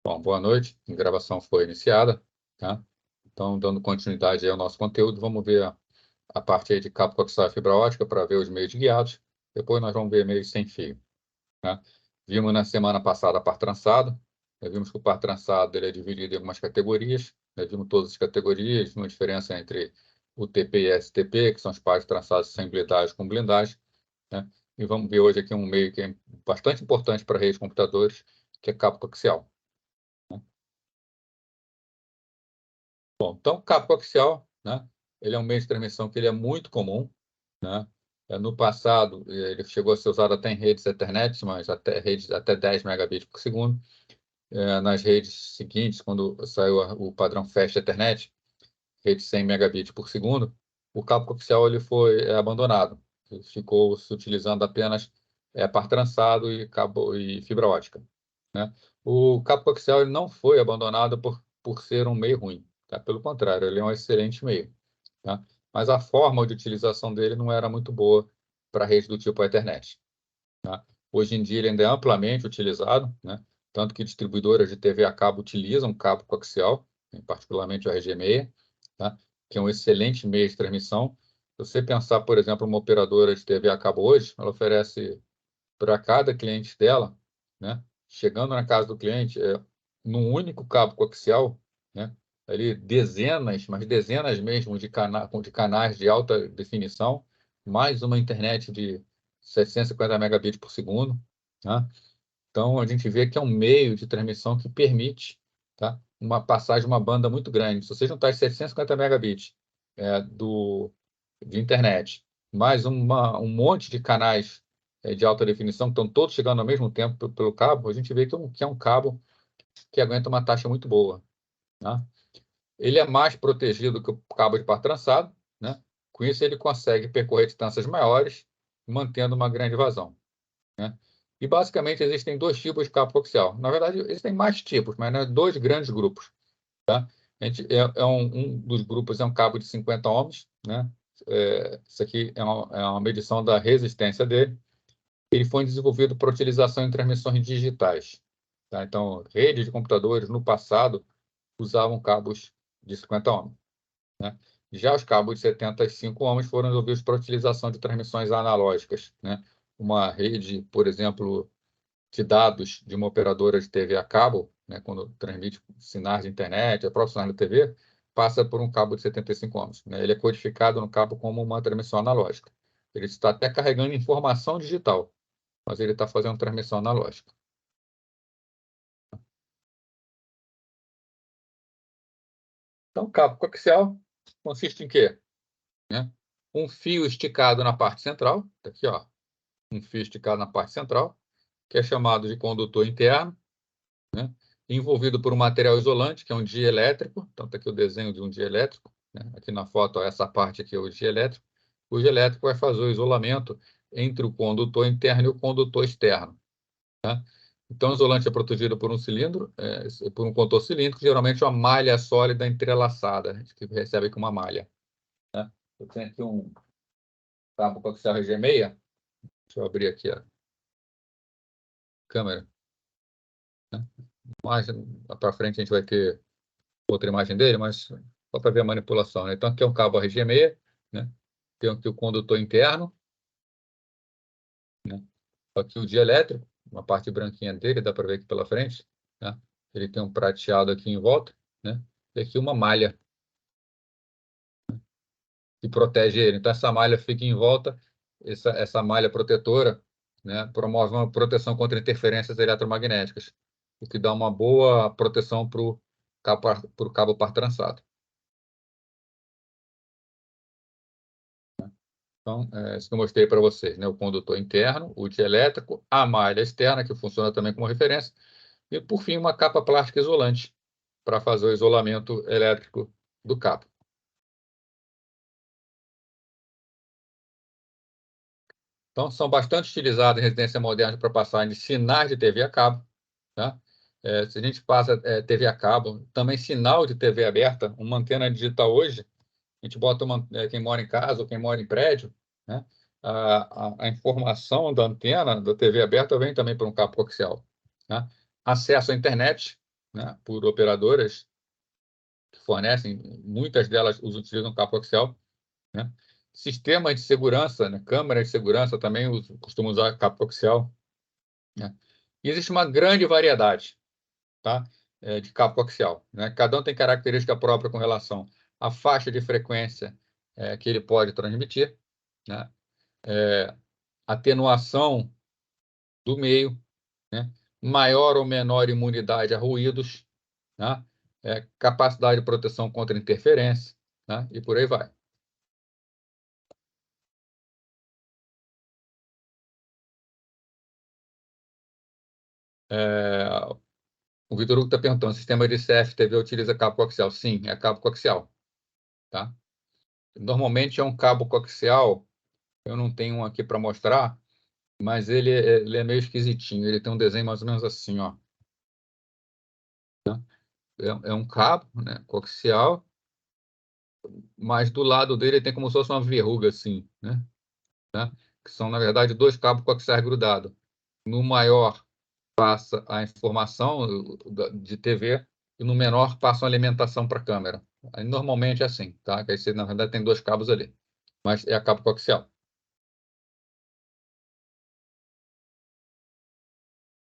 Bom, boa noite. A gravação foi iniciada, tá? Então, dando continuidade aí ao nosso conteúdo, vamos ver a parte aí de cabo coaxial e fibra ótica para ver os meios guiados. Depois nós vamos ver meios sem fio, tá? Vimos na semana passada par trançado. Vimos que o par trançado ele é dividido em algumas categorias. Vimos todas as categorias, uma diferença entre UTP e STP, que são os pares trançados sem blindagem com blindagem, né? E vamos ver hoje aqui um meio que é bastante importante para redes de computadores, que é cabo coaxial. Bom, então, cabo coaxial, né? Ele é um meio de transmissão que ele é muito comum, né? No passado, ele chegou a ser usado até em redes Ethernet, mas até redes até 10 megabits por segundo. Nas redes seguintes, quando saiu o padrão Fast Ethernet, rede 100 megabits por segundo, o cabo coaxial ele foi abandonado. Ficou se utilizando apenas par trançado e cabo e fibra ótica, né? O cabo coaxial ele não foi abandonado por ser um meio ruim, tá? Pelo contrário, ele é um excelente meio, tá? Mas a forma de utilização dele não era muito boa para rede do tipo Ethernet, tá? Hoje em dia ele ainda é amplamente utilizado, né? Tanto que distribuidoras de TV a cabo utilizam cabo coaxial, particularmente o RG6, tá? Que é um excelente meio de transmissão. Se você pensar, por exemplo, uma operadora de TV a cabo hoje, ela oferece para cada cliente dela, né? Chegando na casa do cliente, num único cabo coaxial, né? Ali dezenas, mas dezenas mesmo de canais de alta definição, mais uma internet de 750 megabits por segundo, tá? Então, a gente vê que é um meio de transmissão que permite, tá, uma passagem, uma banda muito grande. Se você juntar 750 megabits de internet, mais um monte de canais de alta definição, que estão todos chegando ao mesmo tempo pelo cabo, a gente vê que é um cabo que aguenta uma taxa muito boa, tá? Ele é mais protegido que o cabo de par trançado, né? Com isso, ele consegue percorrer distâncias maiores, mantendo uma grande vazão, né? E, basicamente, existem dois tipos de cabo coaxial. Na verdade, existem mais tipos, mas né, dois grandes grupos, tá? Um dos grupos é um cabo de 50 ohms, né? Isso aqui é uma medição da resistência dele. Ele foi desenvolvido para utilização em transmissões digitais, tá? Então, redes de computadores, no passado, usavam cabos de 50 ohms, né? Já os cabos de 75 ohms foram desenvolvidos para utilização de transmissões analógicas, né? Uma rede, por exemplo, de dados de uma operadora de TV a cabo, né? Quando transmite sinais de internet, a própria sinal da TV, passa por um cabo de 75 ohms, né? Ele é codificado no cabo como uma transmissão analógica. Ele está até carregando informação digital, mas ele está fazendo transmissão analógica. Então, cabo coaxial consiste em quê? Né? Um fio esticado na parte central, tá aqui, ó, um fio esticado na parte central, que é chamado de condutor interno, né? Envolvido por um material isolante, que é um dielétrico. Então, está aqui o desenho de um dielétrico, né? Aqui na foto, ó, essa parte aqui é o dielétrico. O dielétrico vai fazer o isolamento entre o condutor interno e o condutor externo, tá? Então, o isolante é protegido por um cilindro, por um condutor cilíndrico, geralmente uma malha sólida entrelaçada, que recebe com uma malha, né? Eu tenho aqui um cabo coaxial RG6. Deixa eu abrir aqui a câmera, né? Mais para frente a gente vai ter outra imagem dele, mas só para ver a manipulação, né? Então, aqui é um cabo RG6, né? Tem aqui o condutor interno, né? Aqui o dielétrico, uma parte branquinha dele, dá para ver aqui pela frente, né? Ele tem um prateado aqui em volta, né? E aqui uma malha que protege ele. Então, essa malha fica em volta, essa malha protetora, né? Promove uma proteção contra interferências eletromagnéticas, o que dá uma boa proteção para o cabo par trançado. Então, isso que eu mostrei para vocês, né? O condutor interno, o dielétrico, a malha externa, que funciona também como referência, e, por fim, uma capa plástica isolante para fazer o isolamento elétrico do cabo. Então, são bastante utilizados em residência moderna para passagem de sinais de TV a cabo, tá? Se a gente passa TV a cabo, também sinal de TV aberta, uma antena digital hoje, a gente bota quem mora em casa ou quem mora em prédio, né? A informação da antena da TV aberta vem também por um cabo coaxial, né? Acesso à internet, né, por operadoras que fornecem, muitas delas utilizam cabo coaxial, né? Sistemas de segurança, né, câmeras de segurança também costumam usar cabo coaxial, né? E existe uma grande variedade, tá, de cabo coaxial, né? Cada um tem característica própria com relação à faixa de frequência que ele pode transmitir, né? Atenuação do meio, né? Maior ou menor imunidade a ruídos, né? Capacidade de proteção contra interferência, né? E por aí vai. O Vitor Hugo está perguntando, sistema de CFTV utiliza cabo coaxial? Sim, é cabo coaxial, tá? Normalmente é um cabo coaxial, eu não tenho um aqui para mostrar, mas ele é meio esquisitinho, ele tem um desenho mais ou menos assim, ó. É um cabo, né, coaxial, mas do lado dele tem como se fosse uma verruga assim, né? Tá? Que são, na verdade, dois cabos coaxiais grudados. No maior passa a informação de TV e no menor passa a alimentação para a câmera. Aí, normalmente é assim, tá? Que aí você, na verdade, tem dois cabos ali, mas é a cabo coaxial.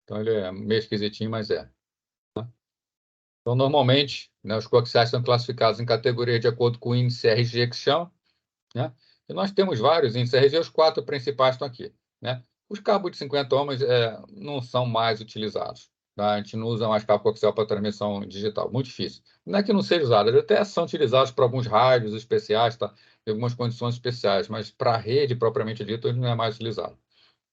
Então, ele é meio esquisitinho, mas é. Então, normalmente, né, os coaxiais são classificados em categorias de acordo com o índice RG que chama, né? E nós temos vários índices RG, os quatro principais estão aqui, né? Os cabos de 50 ohms não são mais utilizados, tá? A gente não usa mais cabo coaxial para transmissão digital, muito difícil. Não é que não seja usado, eles até são utilizados para alguns rádios especiais, tá? Em algumas condições especiais, mas para a rede propriamente dita, ele não é mais utilizado,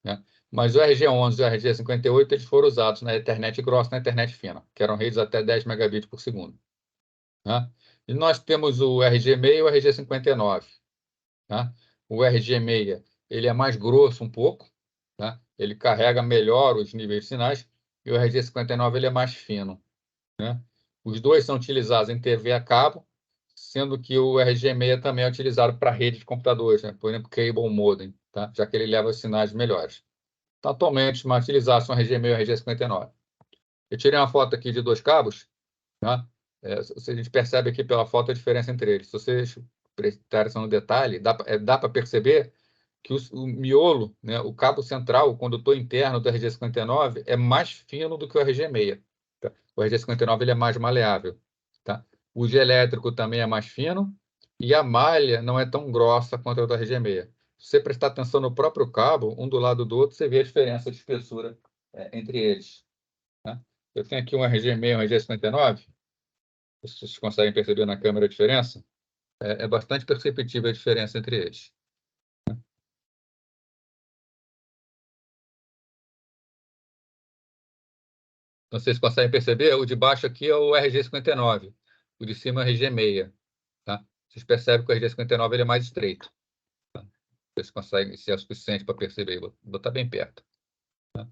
né? Mas o RG11 e o RG58 eles foram usados na Ethernet grossa e na Ethernet fina, que eram redes até 10 megabits por segundo, né? E nós temos o RG6 e o RG59. Tá? O RG6 ele é mais grosso um pouco, tá? Ele carrega melhor os níveis de sinais, e o RG59 ele é mais fino, né? Os dois são utilizados em TV a cabo, sendo que o RG6 também é utilizado para rede de computadores, né? Por exemplo, cable modem, tá? Já que ele leva sinais melhores. Então, atualmente, os mais utilizados são o RG6 e o RG59. Eu tirei uma foto aqui de dois cabos, tá? A gente percebe aqui pela foto a diferença entre eles. Se vocês prestarem atenção no detalhe, dá para perceber que o miolo, né, o cabo central, o condutor interno do RG59 é mais fino do que o RG6. Tá? O RG59 ele é mais maleável. Tá? O dielétrico também é mais fino e a malha não é tão grossa quanto a do RG6. Se você prestar atenção no próprio cabo, um do lado do outro, você vê a diferença de espessura entre eles. Tá? Eu tenho aqui um RG6 e um RG59. Vocês conseguem perceber na câmera a diferença? É bastante perceptível a diferença entre eles. Então, vocês conseguem perceber? O de baixo aqui é o RG59, o de cima é o RG6. Tá? Vocês percebem que o RG59 ele é mais estreito. Tá? Vocês conseguem, se é o suficiente para perceber, vou botar bem perto. Tá?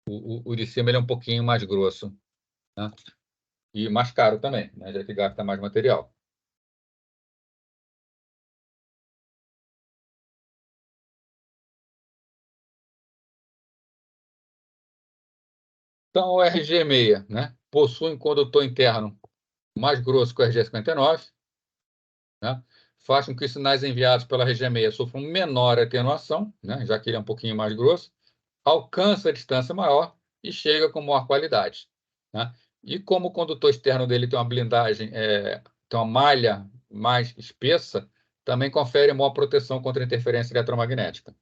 O de cima ele é um pouquinho mais grosso. Tá? E mais caro também, né? Já que gasta mais material. Então, o RG6, né, possui um condutor interno mais grosso que o RG59, né? Faz com que os sinais enviados pela RG6 sofram menor atenuação, né? Já que ele é um pouquinho mais grosso, alcança a distância maior e chega com maior qualidade, né? E como o condutor externo dele tem uma blindagem, tem uma malha mais espessa, também confere maior proteção contra interferência eletromagnética,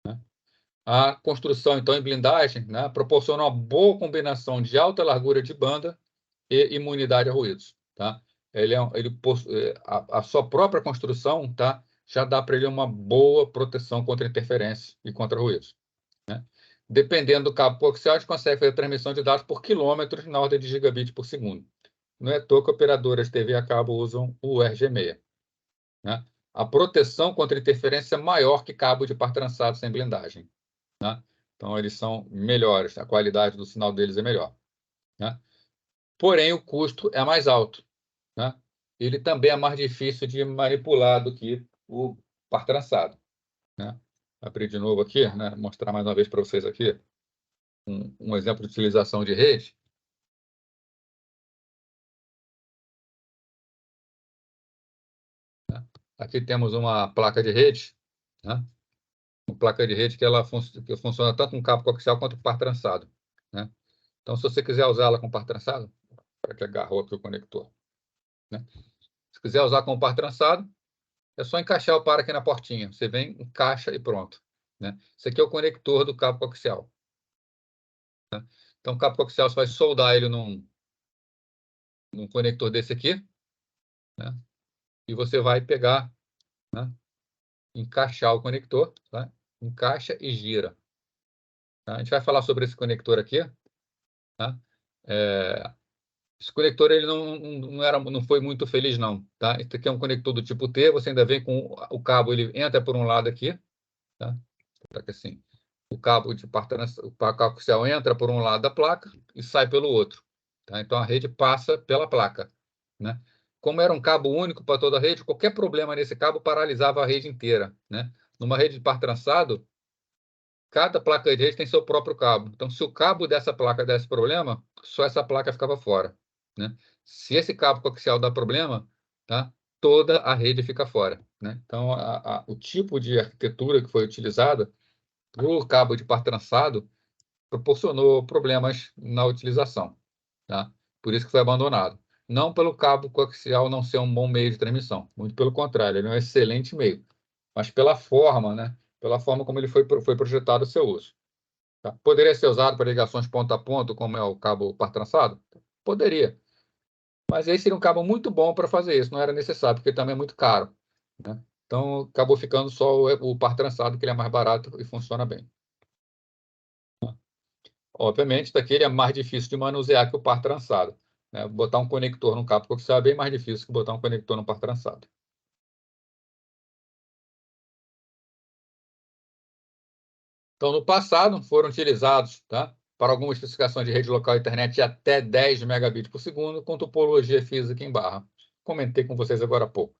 né? A construção, então, em blindagem, né, proporciona uma boa combinação de alta largura de banda e imunidade a ruídos, tá? A sua própria construção, tá? Já dá para ele uma boa proteção contra interferência e contra ruídos, né? Dependendo do cabo coaxial, a gente consegue fazer transmissão de dados por quilômetros na ordem de gigabit por segundo. Não é à toa que operadoras de TV a cabo usam o RG6, né? A proteção contra interferência é maior que cabo de par trançado sem blindagem, né? Então, eles são melhores, a qualidade do sinal deles é melhor, né? Porém, o custo é mais alto, né? Ele também é mais difícil de manipular do que o par trançado, né? Abrir de novo aqui, né? Mostrar mais uma vez para vocês aqui. um exemplo de utilização de rede. Aqui temos uma placa de rede, né? Uma placa de rede que funciona tanto com cabo coaxial quanto com par trançado, né? Então, se você quiser usá-la com par trançado, para que agarrou aqui o conector, né? Se quiser usar com par trançado, é só encaixar o par aqui na portinha. Você vem, encaixa e pronto, né? Esse aqui é o conector do cabo coaxial, né? Então, o cabo coaxial você vai soldar ele num conector desse aqui, né? E você vai pegar, né? Encaixar o conector, tá? Encaixa e gira. Tá? A gente vai falar sobre esse conector aqui, tá? Esse conector ele não foi muito feliz, não. Tá? Esse aqui é um conector do tipo T, você ainda vem com o cabo, ele entra por um lado aqui, tá? Assim, o cabo de o par coaxial entra por um lado da placa e sai pelo outro. Tá? Então, a rede passa pela placa, né? Como era um cabo único para toda a rede, qualquer problema nesse cabo paralisava a rede inteira, né? Numa rede de par trançado, cada placa de rede tem seu próprio cabo. Então, se o cabo dessa placa desse problema, só essa placa ficava fora, né? Se esse cabo coaxial dá problema, tá? Toda a rede fica fora, né? Então, o tipo de arquitetura que foi utilizada para o cabo de par trançado proporcionou problemas na utilização, tá? Por isso que foi abandonado. Não pelo cabo coaxial não ser um bom meio de transmissão, muito pelo contrário, ele é um excelente meio, mas pela forma, né? Pela forma como ele foi projetado o seu uso. Tá? Poderia ser usado para ligações ponto a ponto, como é o cabo par trançado? Poderia. Mas esse seria um cabo muito bom para fazer isso, não era necessário, porque também é muito caro, né? Então, acabou ficando só o par trançado, que ele é mais barato e funciona bem. Obviamente, daqui ele é mais difícil de manusear que o par trançado, né? Botar um conector no cabo coaxial é bem mais difícil que botar um conector no par trançado. Então, no passado, foram utilizados, tá, para algumas especificações de rede local internet de até 10 megabits por segundo, com topologia física em barra. Comentei com vocês agora há pouco.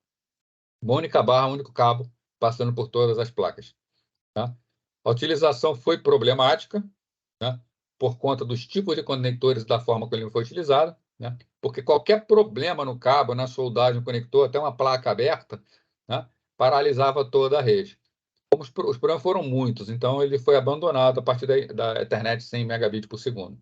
Uma única barra, um único cabo, passando por todas as placas. Tá? A utilização foi problemática, né, por conta dos tipos de conectores e da forma como ele foi utilizado, né, porque qualquer problema no cabo, na soldagem do conector, até uma placa aberta, né, paralisava toda a rede. Como os problemas foram muitos, então ele foi abandonado a partir da Ethernet 100 megabits por segundo.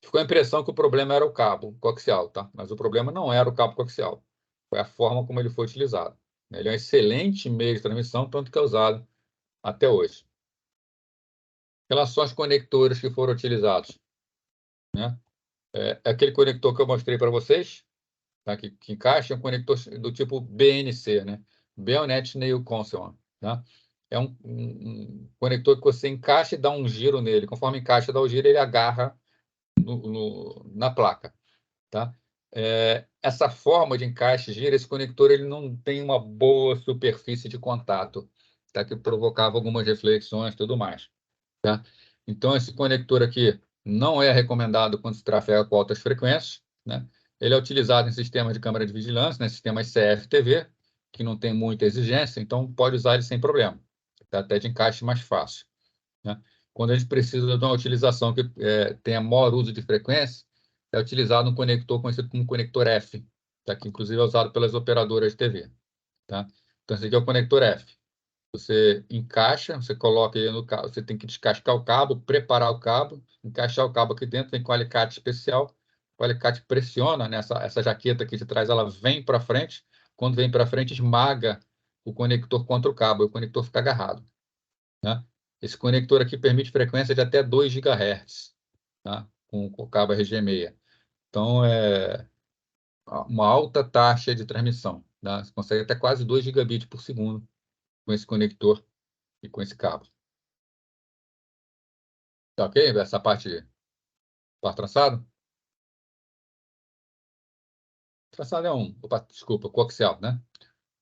Ficou a impressão que o problema era o cabo coaxial, tá? Mas o problema não era o cabo coaxial, foi a forma como ele foi utilizado. Ele é um excelente meio de transmissão, tanto que é usado até hoje. Relações aos conectores que foram utilizados, né? Aquele conector que eu mostrei para vocês, tá? que encaixa, é um conector do tipo BNC, né? Bell Net Nail Console, tá? É um conector que você encaixa e dá um giro nele. Conforme encaixa e dá o giro, ele agarra na placa, tá? Essa forma de encaixe gira, esse conector ele não tem uma boa superfície de contato, tá? Que provocava algumas reflexões e tudo mais, tá? Então, esse conector aqui não é recomendado quando se trafega com altas frequências, né? Ele é utilizado em sistemas de câmera de vigilância, né? Sistemas CFTV, que não tem muita exigência, então pode usar ele sem problema, tá? Até de encaixe mais fácil, né? Quando a gente precisa de uma utilização que tenha maior uso de frequência, é utilizado um conector conhecido como conector F, tá? Que inclusive é usado pelas operadoras de TV, tá? Então, esse aqui é o conector F. Você encaixa, você coloca ele no cabo, você tem que descascar o cabo, preparar o cabo, encaixar o cabo aqui dentro, vem com alicate especial, o alicate pressiona nessa essa jaqueta aqui de trás, ela vem para frente, quando vem para frente esmaga o conector contra o cabo, e o conector fica agarrado, né? Esse conector aqui permite frequência de até 2 GHz, tá? Com o cabo RG6. Então, é uma alta taxa de transmissão, tá? Você consegue até quase 2 gigabits por segundo com esse conector e com esse cabo. Tá ok? Essa parte par trançado? Trançado é opa, desculpa, coaxial, né?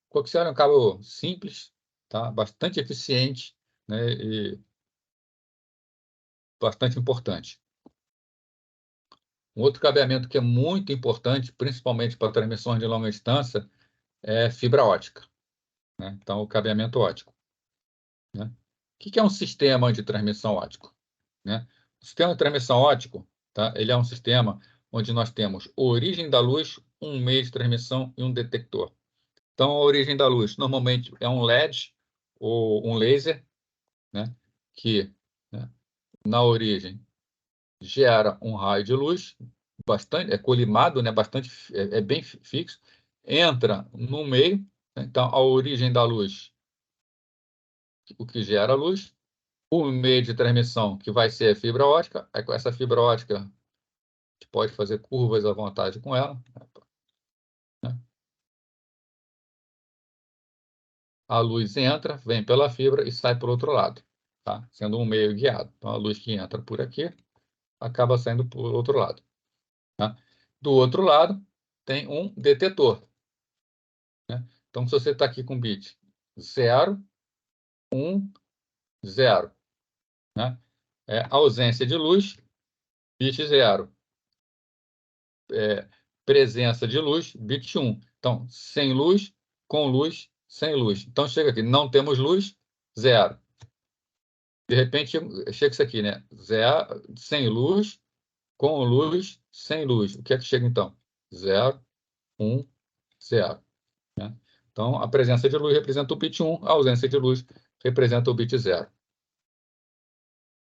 Coaxial é um cabo simples, tá? Bastante eficiente, né? E bastante importante. Um outro cabeamento que é muito importante, principalmente para transmissões de longa distância, é fibra ótica, né? Então, o cabeamento ótico, né? O que é um sistema de transmissão ótico, né? o sistema de transmissão óptico, tá? Ele é um sistema onde nós temos origem da luz, um meio de transmissão e um detector. Então, a origem da luz normalmente é um LED ou um laser, né? Que, né, na origem gera um raio de luz bastante colimado, né? Bastante bem fixo, entra no meio, né? Então a origem da luz, o que gera luz, o meio de transmissão que vai ser a fibra ótica, aí com essa fibra ótica a gente pode fazer curvas à vontade com ela, né? A luz entra, vem pela fibra e sai pelo outro lado, tá? Sendo um meio guiado. Então a luz que entra por aqui acaba saindo por outro lado, tá? Do outro lado tem um detetor, né? Então se você está aqui com bit 0, 1, 0, né? Ausência de luz, bit 0. Presença de luz, bit 1. Então, sem luz, com luz, sem luz. Então, chega aqui, não temos luz, 0. De repente, chega isso aqui, né? 0, sem luz, com luz, sem luz. O que é que chega, então? 0, 1, 0. Né? Então, a presença de luz representa o bit 1, a ausência de luz representa o bit 0.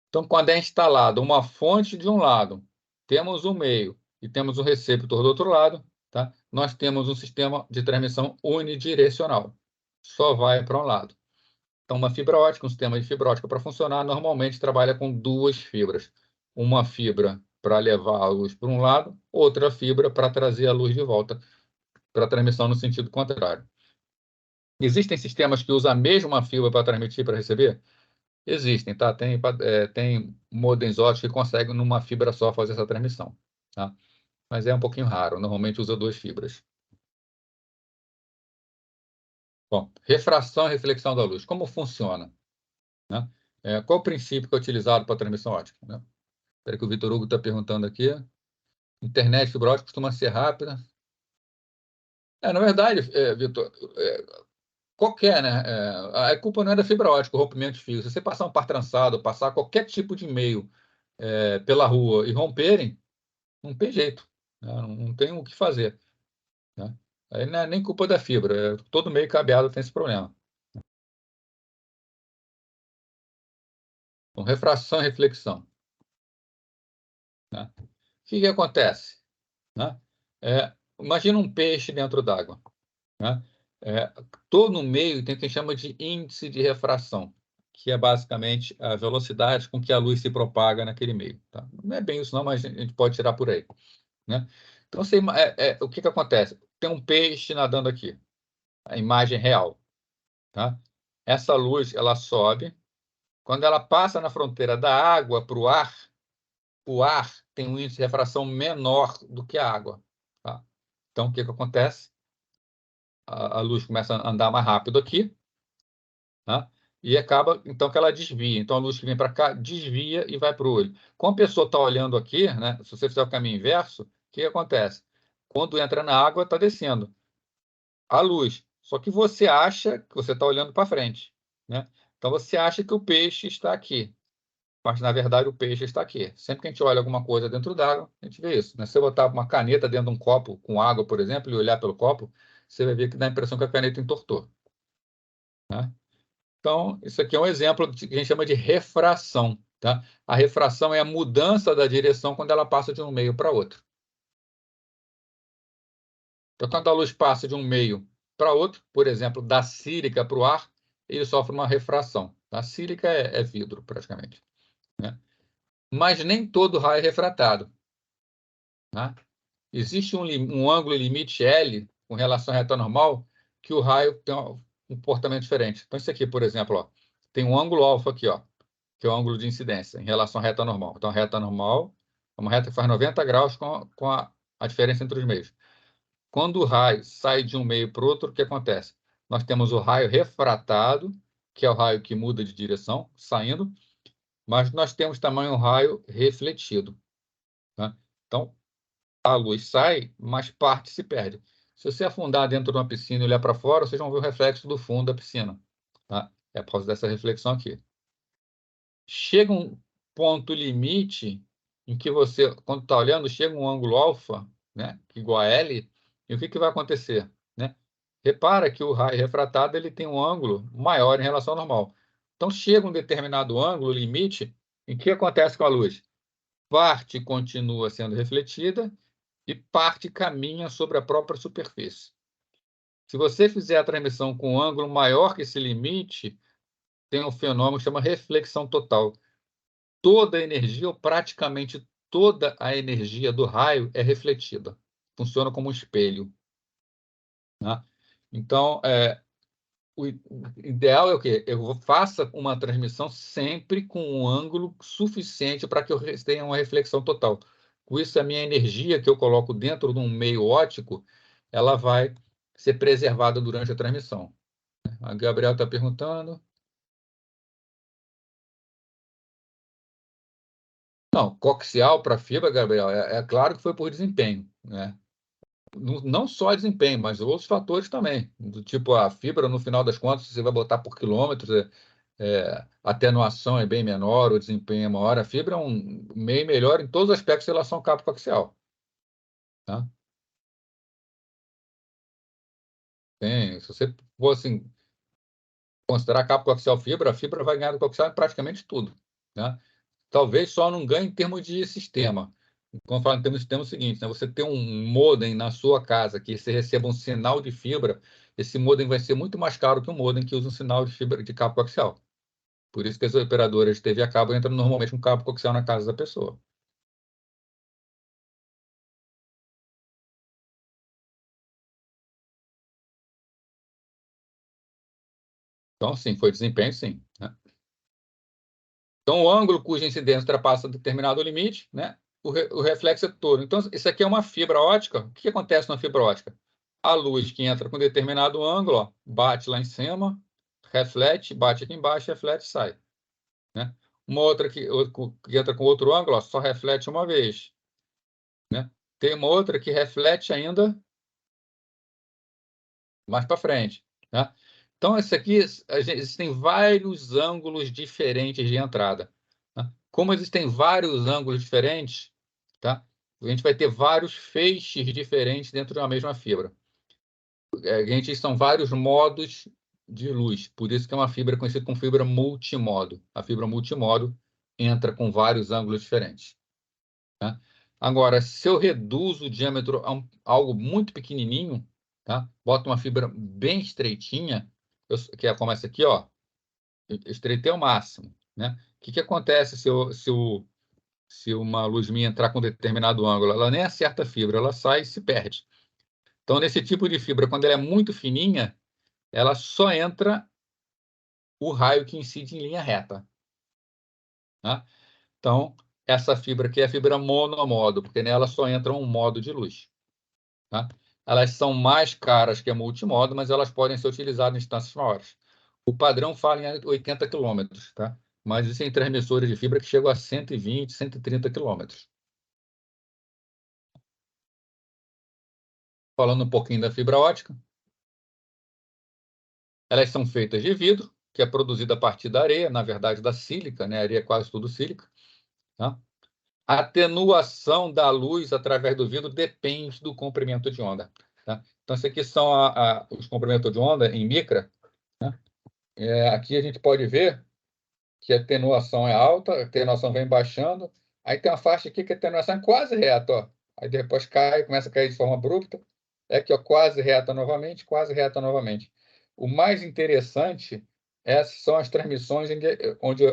Então, quando é instalada uma fonte de um lado, temos um meio e temos um receptor do outro lado, tá? Nós temos um sistema de transmissão unidirecional. Só vai para um lado. Então, uma fibra ótica, um sistema de fibra ótica para funcionar, normalmente trabalha com duas fibras. Uma fibra para levar a luz para um lado, outra fibra para trazer a luz de volta para a transmissão no sentido contrário. Existem sistemas que usam a mesma fibra para transmitir e para receber? Existem, tá? Tem modems óticos que conseguem, numa fibra só, fazer essa transmissão, tá? Mas é um pouquinho raro, normalmente usa duas fibras. Bom, refração e reflexão da luz. Como funciona? Né? Qual o princípio que é utilizado para a transmissão ótica? Né? Espero que o Vitor Hugo está perguntando aqui. Internet fibra ótica costuma ser rápida? Na verdade, Vitor, qualquer, né? A culpa não é da fibra ótica, o rompimento de fio. Se você passar um par trançado, passar qualquer tipo de meio pela rua e romperem, não tem jeito, né? Não tem o que fazer, né? Aí não é nem culpa da fibra, todo meio cabeado tem esse problema. Então, refração e reflexão, né? O que acontece, né? Imagina um peixe dentro d'água, né? Todo meio tem o que a gente chama de índice de refração, que é basicamente a velocidade com que a luz se propaga naquele meio, tá? Não é bem isso não, mas a gente pode tirar por aí, né? Então, o que acontece? Tem um peixe nadando aqui, a imagem real, tá? Essa luz, ela sobe. Quando ela passa na fronteira da água para o ar tem um índice de refração menor do que a água, tá? Então, o que acontece? A luz começa a andar mais rápido aqui, tá? E acaba, então, que ela desvia. Então, a luz que vem para cá desvia e vai para o olho. Quando a pessoa está olhando aqui, né? Se você fizer o caminho inverso, o que acontece? Quando entra na água, está descendo a luz. Só que você acha que você está olhando para frente, né? Então você acha que o peixe está aqui, mas na verdade o peixe está aqui. Sempre que a gente olha alguma coisa dentro d'água, a gente vê isso, né? Se eu botar uma caneta dentro de um copo com água, por exemplo, e olhar pelo copo, você vai ver que dá a impressão que a caneta entortou, né? Então, isso aqui é um exemplo que a gente chama de refração, tá? A refração é a mudança da direção quando ela passa de um meio para outro. Então, quando a luz passa de um meio para outro, por exemplo, da sílica para o ar, ele sofre uma refração. A sílica é vidro, praticamente, né? Mas nem todo raio é refratado, né? Existe um ângulo limite L com relação à reta normal que o raio tem um comportamento diferente. Então, isso aqui, por exemplo, ó, tem um ângulo alfa aqui, ó, que é o ângulo de incidência em relação à reta normal. Então, a reta normal é uma reta que faz 90 graus com a diferença entre os meios. Quando o raio sai de um meio para o outro, o que acontece? Nós temos o raio refratado, que é o raio que muda de direção, saindo, mas nós temos também o raio refletido, né? Então, a luz sai, mas parte se perde. Se você afundar dentro de uma piscina e olhar para fora, vocês vão ver o reflexo do fundo da piscina, tá? É por causa dessa reflexão aqui. Chega um ponto limite em que você, quando está olhando, chega um ângulo alfa, né, igual a L, e o que vai acontecer? Né? Repara que o raio refratado ele tem um ângulo maior em relação ao normal. Então, chega um determinado ângulo, limite, e o que acontece com a luz? Parte continua sendo refletida e parte caminha sobre a própria superfície. Se você fizer a transmissão com um ângulo maior que esse limite, tem um fenômeno que chama reflexão total. Toda a energia, ou praticamente toda a energia do raio é refletida. Funciona como um espelho. Né? Então, o ideal é o quê? Eu faça uma transmissão sempre com um ângulo suficiente para que eu tenha uma reflexão total. Com isso, a minha energia que eu coloco dentro de um meio óptico, ela vai ser preservada durante a transmissão. A Gabriel está perguntando. Não, coaxial para fibra, Gabriel, é claro que foi por desempenho, né? Não só desempenho, mas outros fatores também. Do tipo, a fibra, no final das contas, você vai botar por quilômetros, a atenuação é bem menor, o desempenho é maior. A fibra é um meio melhor em todos os aspectos em relação ao cabo coaxial. Tá? Se você for assim, considerar cabo coaxial fibra, a fibra vai ganhar do coaxial em praticamente tudo. Né? Talvez só não ganhe em termos de sistema. Quando falo em termos de sistema, é o seguinte, né? Você tem um modem na sua casa que você receba um sinal de fibra, esse modem vai ser muito mais caro que um modem que usa um sinal de fibra de cabo coaxial. Por isso que as operadoras de TV a cabo entram normalmente com cabo coaxial na casa da pessoa. Então, sim, foi desempenho, sim. Né? Então, o ângulo cuja incidência ultrapassa determinado limite, né? O reflexo é todo. Então, isso aqui é uma fibra ótica. O que acontece na fibra ótica? A luz que entra com determinado ângulo, ó, bate lá em cima, reflete, bate aqui embaixo, reflete e sai. Né? Uma outra que entra com outro ângulo, ó, só reflete uma vez. Né? Tem uma outra que reflete ainda mais para frente. Né? Então, esse aqui, existem vários ângulos diferentes de entrada. Tá? Como existem vários ângulos diferentes, tá? A gente vai ter vários feixes diferentes dentro de uma mesma fibra. A gente são vários modos de luz, por isso que é uma fibra conhecida como fibra multimodo. A fibra multimodo entra com vários ângulos diferentes. Tá? Agora, se eu reduzo o diâmetro a algo muito pequenininho, tá? Boto uma fibra bem estreitinha, que é como essa aqui, ó, eu estreitei ao máximo. Né? O que acontece se uma luz minha entrar com determinado ângulo? Ela nem acerta a fibra, ela sai e se perde. Então, nesse tipo de fibra, quando ela é muito fininha, ela só entra o raio que incide em linha reta. Tá? Então, essa fibra aqui é a fibra monomodo, porque nela só entra um modo de luz. Tá? Elas são mais caras que a multimodo, mas elas podem ser utilizadas em distâncias maiores. O padrão fala em 80 quilômetros, tá? Mas existem transmissores de fibra que chegam a 120, 130 quilômetros. Falando um pouquinho da fibra ótica, elas são feitas de vidro, que é produzido a partir da areia, na verdade da sílica, né? A areia é quase tudo sílica. Tá? A atenuação da luz através do vidro depende do comprimento de onda. Tá? Então, esses aqui são os comprimentos de onda em micra. Né? Aqui a gente pode ver que a atenuação é alta, a atenuação vem baixando, aí tem uma faixa aqui que a atenuação é quase reta, ó. Aí depois cai, começa a cair de forma abrupta, é aqui, ó, quase reta novamente, quase reta novamente. O mais interessante são as transmissões onde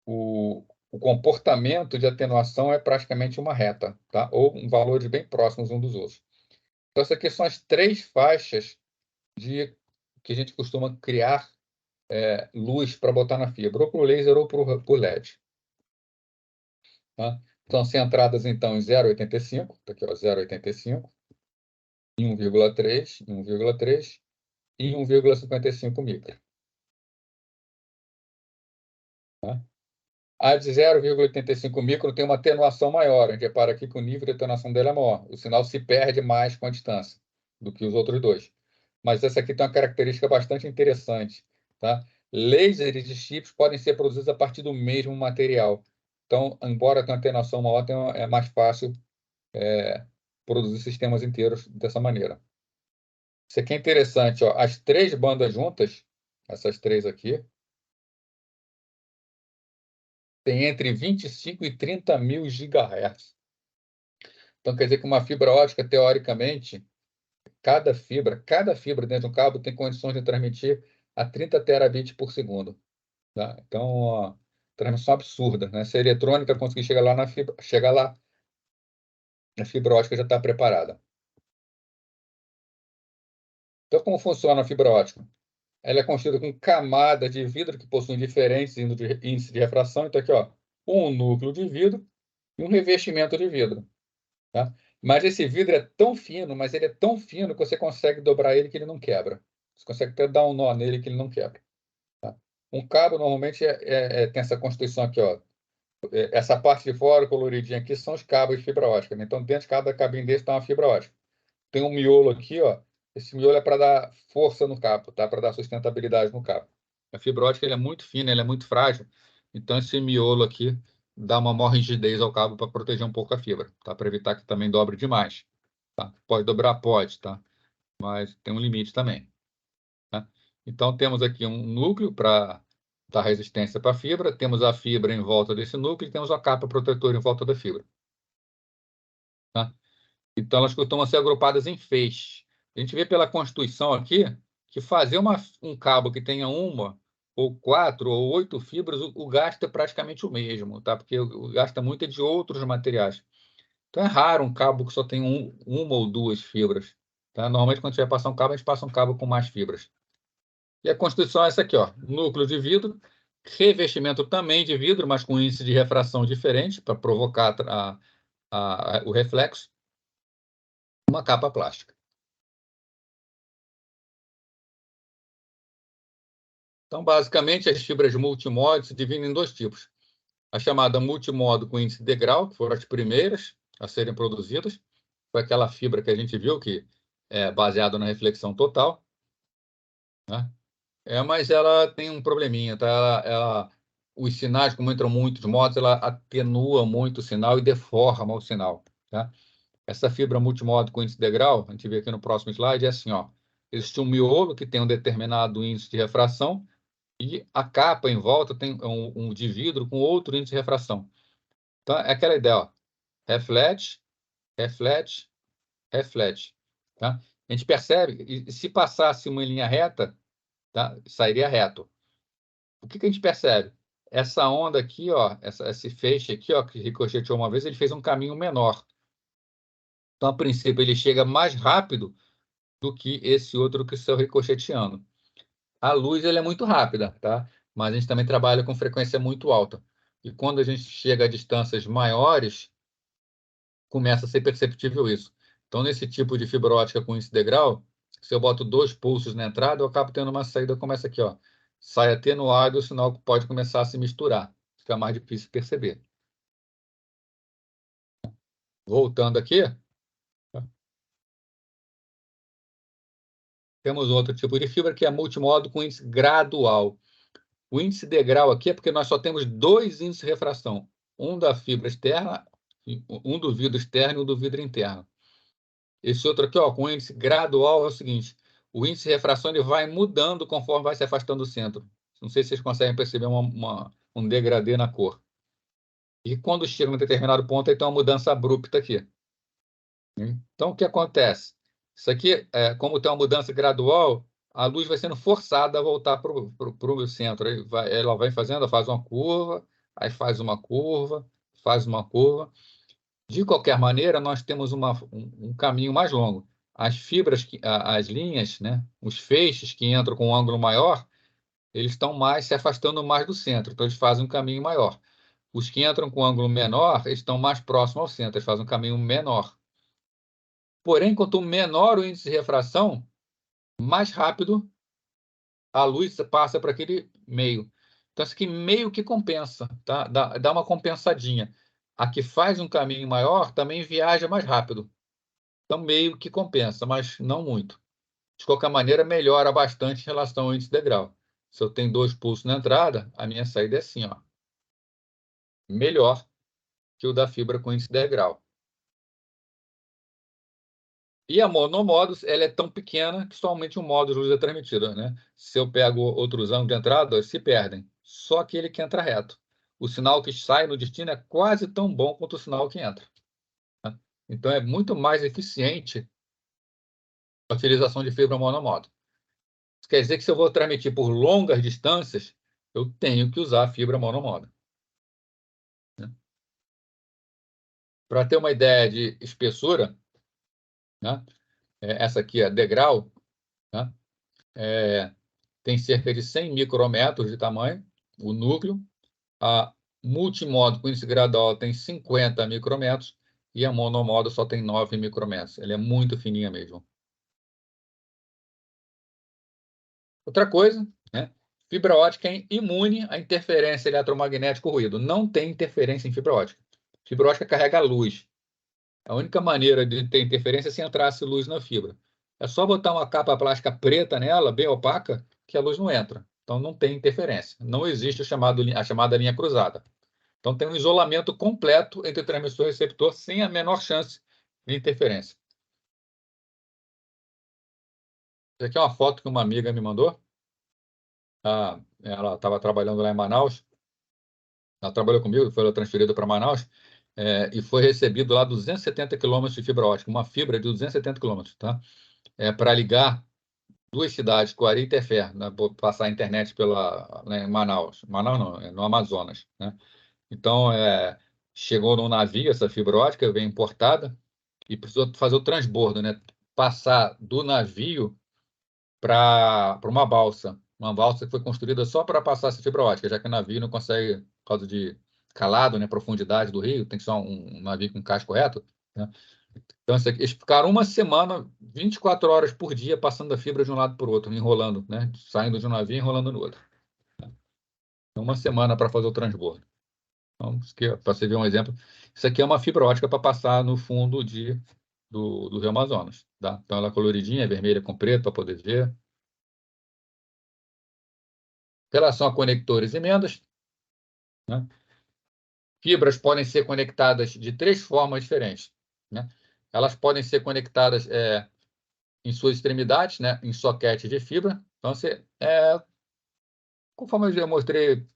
o comportamento de atenuação é praticamente uma reta, tá? Ou valores bem próximos uns dos outros. Então, essas aqui são as três faixas que a gente costuma criar luz para botar na fibra, ou por laser ou por LED. Tá? Então, centradas então em 0,85, tá aqui, ó, 0,85, em 1,3, em 1,3 e 1,55 micra. Tá? A de 0,85 micro tem uma atenuação maior. A gente repara aqui que o nível de atenuação dela é maior. O sinal se perde mais com a distância do que os outros dois. Mas essa aqui tem uma característica bastante interessante. Tá? lasers de chips podem ser produzidos a partir do mesmo material. Então, embora tenha uma alternação maior, é mais fácil produzir sistemas inteiros dessa maneira. Isso aqui é interessante, ó. As 3 bandas juntas, essas 3 aqui, tem entre 25 e 30 mil gigahertz. Então, quer dizer que uma fibra ótica, teoricamente, cada fibra dentro de um cabo tem condições de transmitir a 30 terabits por segundo. Tá? Então, ó, transmissão absurda, né? Se a eletrônica conseguir chegar lá a fibra ótica já está preparada. Então, como funciona a fibra ótica? Ela é construída com camadas de vidro que possuem diferentes índices de refração. Então, aqui, ó, um núcleo de vidro e um revestimento de vidro. Tá? Mas esse vidro é tão fino, mas ele é tão fino que você consegue dobrar ele que ele não quebra. Você consegue até dar um nó nele que ele não quebra. Tá? Um cabo, normalmente, tem essa constituição aqui, ó. Essa parte de fora, coloridinha aqui, são os cabos de fibra ótica. Né? Então, dentro de cada cabinho desse está uma fibra ótica. Tem um miolo aqui, ó. Esse miolo é para dar força no cabo, tá? Para dar sustentabilidade no cabo. A fibra ótica ele é muito fina, ele é muito frágil. Então, esse miolo aqui dá uma maior rigidez ao cabo para proteger um pouco a fibra, tá? Para evitar que também dobre demais. Tá? Pode dobrar? Pode, tá? Mas tem um limite também. Tá? Então, temos aqui um núcleo para dar resistência para a fibra, temos a fibra em volta desse núcleo e temos a capa protetora em volta da fibra. Tá? Então, elas costumam ser agrupadas em feixes. A gente vê pela Constituição aqui que fazer um cabo que tenha uma, ou 4, ou 8 fibras, o gasto é praticamente o mesmo, tá? Porque o gasto muito é de outros materiais. Então, é raro um cabo que só tem uma ou 2 fibras. Tá? Normalmente, quando a gente vai passar um cabo, a gente passa um cabo com mais fibras. E a Constituição é essa aqui, ó, núcleo de vidro, revestimento também de vidro, mas com índice de refração diferente, para provocar o reflexo, uma capa plástica. Então, basicamente, as fibras multimodo se dividem em 2 tipos. A chamada multimodo com índice degrau, que foram as primeiras a serem produzidas, foi aquela fibra que a gente viu que é baseada na reflexão total, né? Mas ela tem um probleminha, tá? Os sinais, como entram muitos modos, ela atenua muito o sinal e deforma o sinal, tá? Essa fibra multimodo com índice degrau, a gente vê aqui no próximo slide, é assim, ó. Existe um miolo que tem um determinado índice de refração, e a capa em volta tem um de vidro com outro índice de refração. Então, é aquela ideia, ó. Reflete, reflete, reflete. Tá? A gente percebe, e se passasse uma linha reta, tá? Sairia reto. O que a gente percebe? Essa onda aqui, ó, esse feixe aqui, ó, que ricocheteou uma vez, ele fez um caminho menor. Então, a princípio, ele chega mais rápido do que esse outro que saiu ricocheteando. A luz ela é muito rápida, tá? Mas a gente também trabalha com frequência muito alta. E quando a gente chega a distâncias maiores, começa a ser perceptível isso. Então, nesse tipo de fibra ótica com índice degrau, se eu boto 2 pulsos na entrada, eu acabo tendo uma saída como essa aqui, ó. Sai atenuado, o sinal pode começar a se misturar. Fica mais difícil de perceber. Voltando aqui, temos outro tipo de fibra que é multimodo com índice gradual. O índice degrau aqui é porque nós só temos 2 índices de refração. Um da fibra externa, um do vidro externo e um do vidro interno. Esse outro aqui, ó, com índice gradual, é o seguinte: o índice de refração ele vai mudando conforme vai se afastando do centro. Não sei se vocês conseguem perceber um degradê na cor. E quando chega em um determinado ponto, aí tem uma mudança abrupta aqui. Então, o que acontece? Isso aqui, como tem uma mudança gradual, a luz vai sendo forçada a voltar para o centro. Ela vai fazendo, faz uma curva, aí faz uma curva, faz uma curva. De qualquer maneira, nós temos um caminho mais longo. As fibras, as linhas, né, os feixes que entram com um ângulo maior, eles estão se afastando mais do centro, então eles fazem um caminho maior. Os que entram com um ângulo menor, eles estão mais próximos ao centro, eles fazem um caminho menor. Porém, quanto menor o índice de refração, mais rápido a luz passa para aquele meio. Então, isso aqui meio que compensa, tá? Dá uma compensadinha. A que faz um caminho maior também viaja mais rápido. Então, meio que compensa, mas não muito. De qualquer maneira, melhora bastante em relação ao índice degrau. Se eu tenho 2 pulsos na entrada, a minha saída é assim, ó, melhor que o da fibra com índice 10 grau. E a monomodos, ela é tão pequena que somente um modo de luz é transmitido, né? Se eu pego outros ângulos de entrada, se perdem. Só aquele que entra reto. O sinal que sai no destino é quase tão bom quanto o sinal que entra. Tá? Então, é muito mais eficiente a utilização de fibra monomodo. Isso quer dizer que se eu vou transmitir por longas distâncias, eu tenho que usar a fibra monomodo. Né? Para ter uma ideia de espessura, né? Essa aqui é degrau, né? Tem cerca de 100 micrômetros de tamanho, o núcleo. A multimodo com índice gradual tem 50 micrômetros e a monomodo só tem 9 micrômetros. Ela é muito fininha mesmo. Outra coisa, né? Fibra ótica é imune à interferência eletromagnética ou ruído. Não tem interferência em fibra ótica. Fibra ótica carrega luz. A única maneira de ter interferência é se entrasse luz na fibra. É só botar uma capa plástica preta nela, bem opaca, que a luz não entra. Então não tem interferência. Não existe a chamada linha cruzada. Então tem um isolamento completo entre transmissor e receptor sem a menor chance de interferência. Essa aqui é uma foto que uma amiga me mandou. Ela estava trabalhando lá em Manaus. Ela trabalhou comigo, foi transferida para Manaus. E foi recebido lá 270 quilômetros de fibra ótica, uma fibra de 270 quilômetros, tá? Para ligar duas cidades, Coari e Tefé, né, passar a internet né, em Manaus. Manaus não, no Amazonas, né? Então, chegou no navio essa fibra ótica, veio importada, e precisou fazer o transbordo, né? Passar do navio para uma balsa. Uma balsa que foi construída só para passar essa fibra ótica, já que o navio não consegue, por causa de calado, né, profundidade do rio, tem que ser um navio com casco reto, né? Então, eles ficaram uma semana, 24 horas por dia, passando a fibra de um lado para o outro, enrolando, né? Saindo de um navio e enrolando no outro. Então, uma semana para fazer o transbordo. Então, para você ver um exemplo, isso aqui é uma fibra ótica para passar no fundo do Rio Amazonas. Tá? Então, ela é coloridinha, é vermelha com preto, para poder ver. Em relação a conectores e emendas, né? Fibras podem ser conectadas de 3 formas diferentes. Né? Elas podem ser conectadas em suas extremidades, né, em soquete de fibra. Então, conforme eu já mostrei,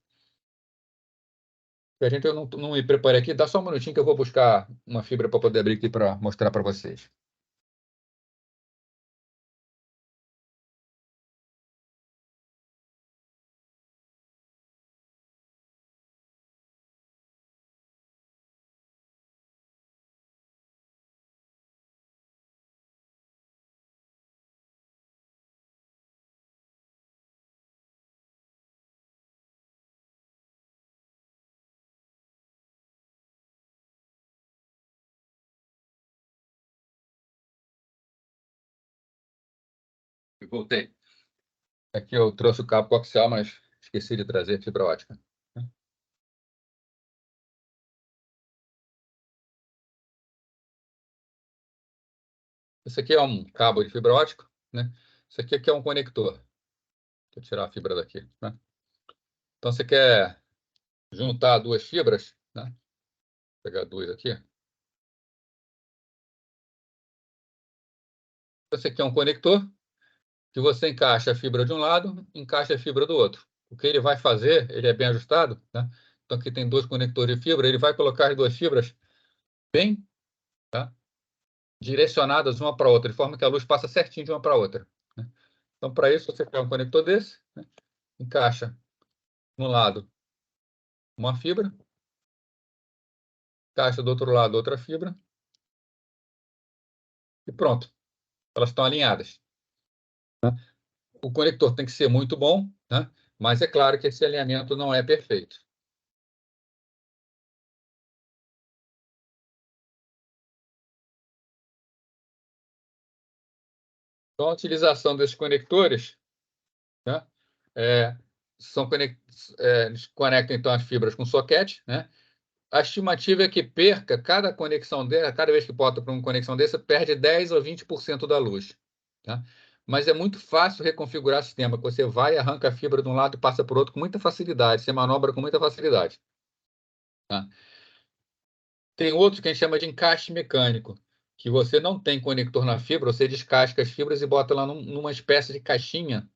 eu não me preparei aqui, dá só um minutinho que eu vou buscar uma fibra para poder abrir aqui para mostrar para vocês. Voltei. Aqui eu trouxe o cabo coaxial, mas esqueci de trazer fibra ótica. Esse aqui é um cabo de fibra ótica, né? Esse aqui é um conector. Vou tirar a fibra daqui, né? Então, você quer juntar duas fibras, né? Vou pegar duas aqui. Esse aqui é um conector que você encaixa a fibra de um lado, encaixa a fibra do outro. O que ele vai fazer, ele é bem ajustado, né? Então, aqui tem 2 conectores de fibra, ele vai colocar as 2 fibras bem, tá, direcionadas uma para a outra, de forma que a luz passa certinho de uma para a outra. Né? Então, para isso, você quer um conector desse, né? Encaixa no lado uma fibra, encaixa do outro lado outra fibra, e pronto. Elas estão alinhadas. Né? O conector tem que ser muito bom, né? Mas é claro que esse alinhamento não é perfeito. Então, a utilização desses conectores, né? Eles conectam então as fibras com soquete, né? A estimativa é que perca cada conexão dessa, cada vez que bota para uma conexão dessa, perde 10 ou 20% da luz. Tá? mas é muito fácil reconfigurar o sistema. Você vai, arranca a fibra de um lado e passa para o outro com muita facilidade. Você manobra com muita facilidade. Tá? Tem outro que a gente chama de encaixe mecânico, que você não tem conector na fibra, você descasca as fibras e bota lá numa espécie de caixinha,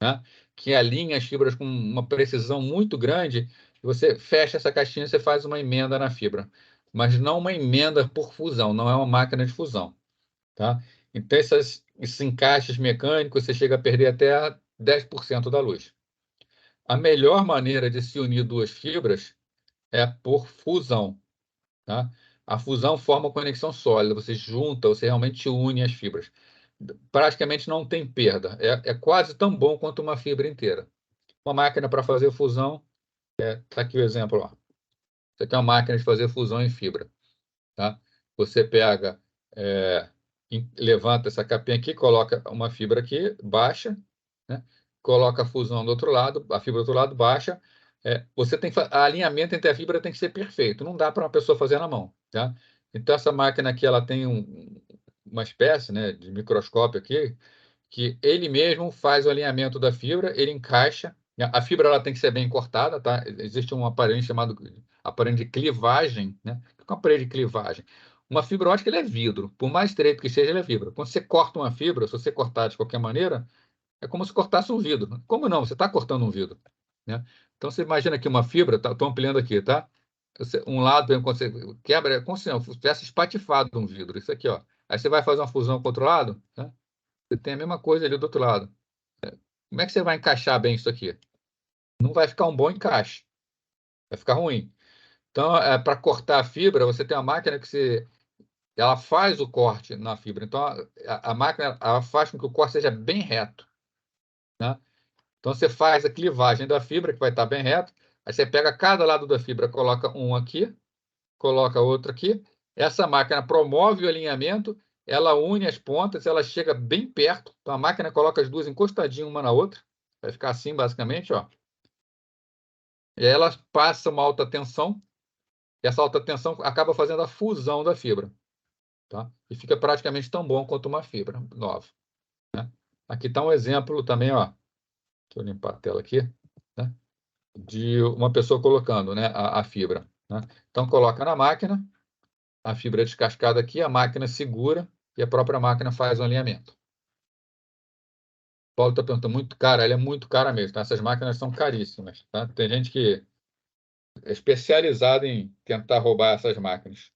né? Que alinha as fibras com uma precisão muito grande. Você fecha essa caixinha e você faz uma emenda na fibra. Mas não uma emenda por fusão, não é uma máquina de fusão. Tá? Então, esses encaixes mecânicos, você chega a perder até 10% da luz. A melhor maneira de se unir duas fibras é por fusão. Tá? A fusão forma uma conexão sólida, você junta, você realmente une as fibras. Praticamente não tem perda, é quase tão bom quanto uma fibra inteira. Uma máquina para fazer fusão, está aqui o exemplo. Ó. Você tem uma máquina de fazer fusão em fibra. Tá? Você pega, levanta essa capinha aqui, coloca uma fibra aqui, baixa, né? Coloca a fusão do outro lado, a fibra do outro lado, baixa. Você tem alinhamento entre a fibra tem que ser perfeito, não dá para uma pessoa fazer na mão. Tá? Então, essa máquina aqui ela tem uma espécie, né, de microscópio aqui, que ele mesmo faz o alinhamento da fibra, ele encaixa. A fibra ela tem que ser bem cortada, tá? Existe um aparelho chamado aparelho de clivagem, né? O que é um aparelho de clivagem? Uma fibra ótica ele é vidro, por mais estreito que seja, ele é vidro. Quando você corta uma fibra, se você cortar de qualquer maneira, é como se cortasse um vidro. Como não? Você está cortando um vidro, né? Então você imagina aqui uma fibra, estou ampliando aqui, tá? Um lado, quando você quebra, é como se tivesse espatifado um vidro, isso aqui, ó. Aí você vai fazer uma fusão com o outro lado, né? Você tem a mesma coisa ali do outro lado. Como é que você vai encaixar bem isso aqui? Não vai ficar um bom encaixe, vai ficar ruim. Então, para cortar a fibra, você tem uma máquina que ela faz o corte na fibra. Então, a máquina ela faz com que o corte seja bem reto, né? Então, você faz a clivagem da fibra, que vai estar bem reto. Aí você pega cada lado da fibra, coloca um aqui, coloca outro aqui. Essa máquina promove o alinhamento, ela une as pontas, ela chega bem perto. Então, a máquina coloca as duas encostadinhas uma na outra. Vai ficar assim, basicamente, ó. E aí ela passa uma alta tensão, e essa alta tensão acaba fazendo a fusão da fibra. Tá? E fica praticamente tão bom quanto uma fibra nova. Né? Aqui está um exemplo também, ó. Deixa eu limpar a tela aqui, né? De uma pessoa colocando, né, a fibra. Né? Então, coloca na máquina, a fibra é descascada aqui, a máquina segura e a própria máquina faz o alinhamento. Paulo está perguntando, muito cara, ela é muito cara mesmo. Tá? Essas máquinas são caríssimas. Tá? Tem gente que é especializada em tentar roubar essas máquinas.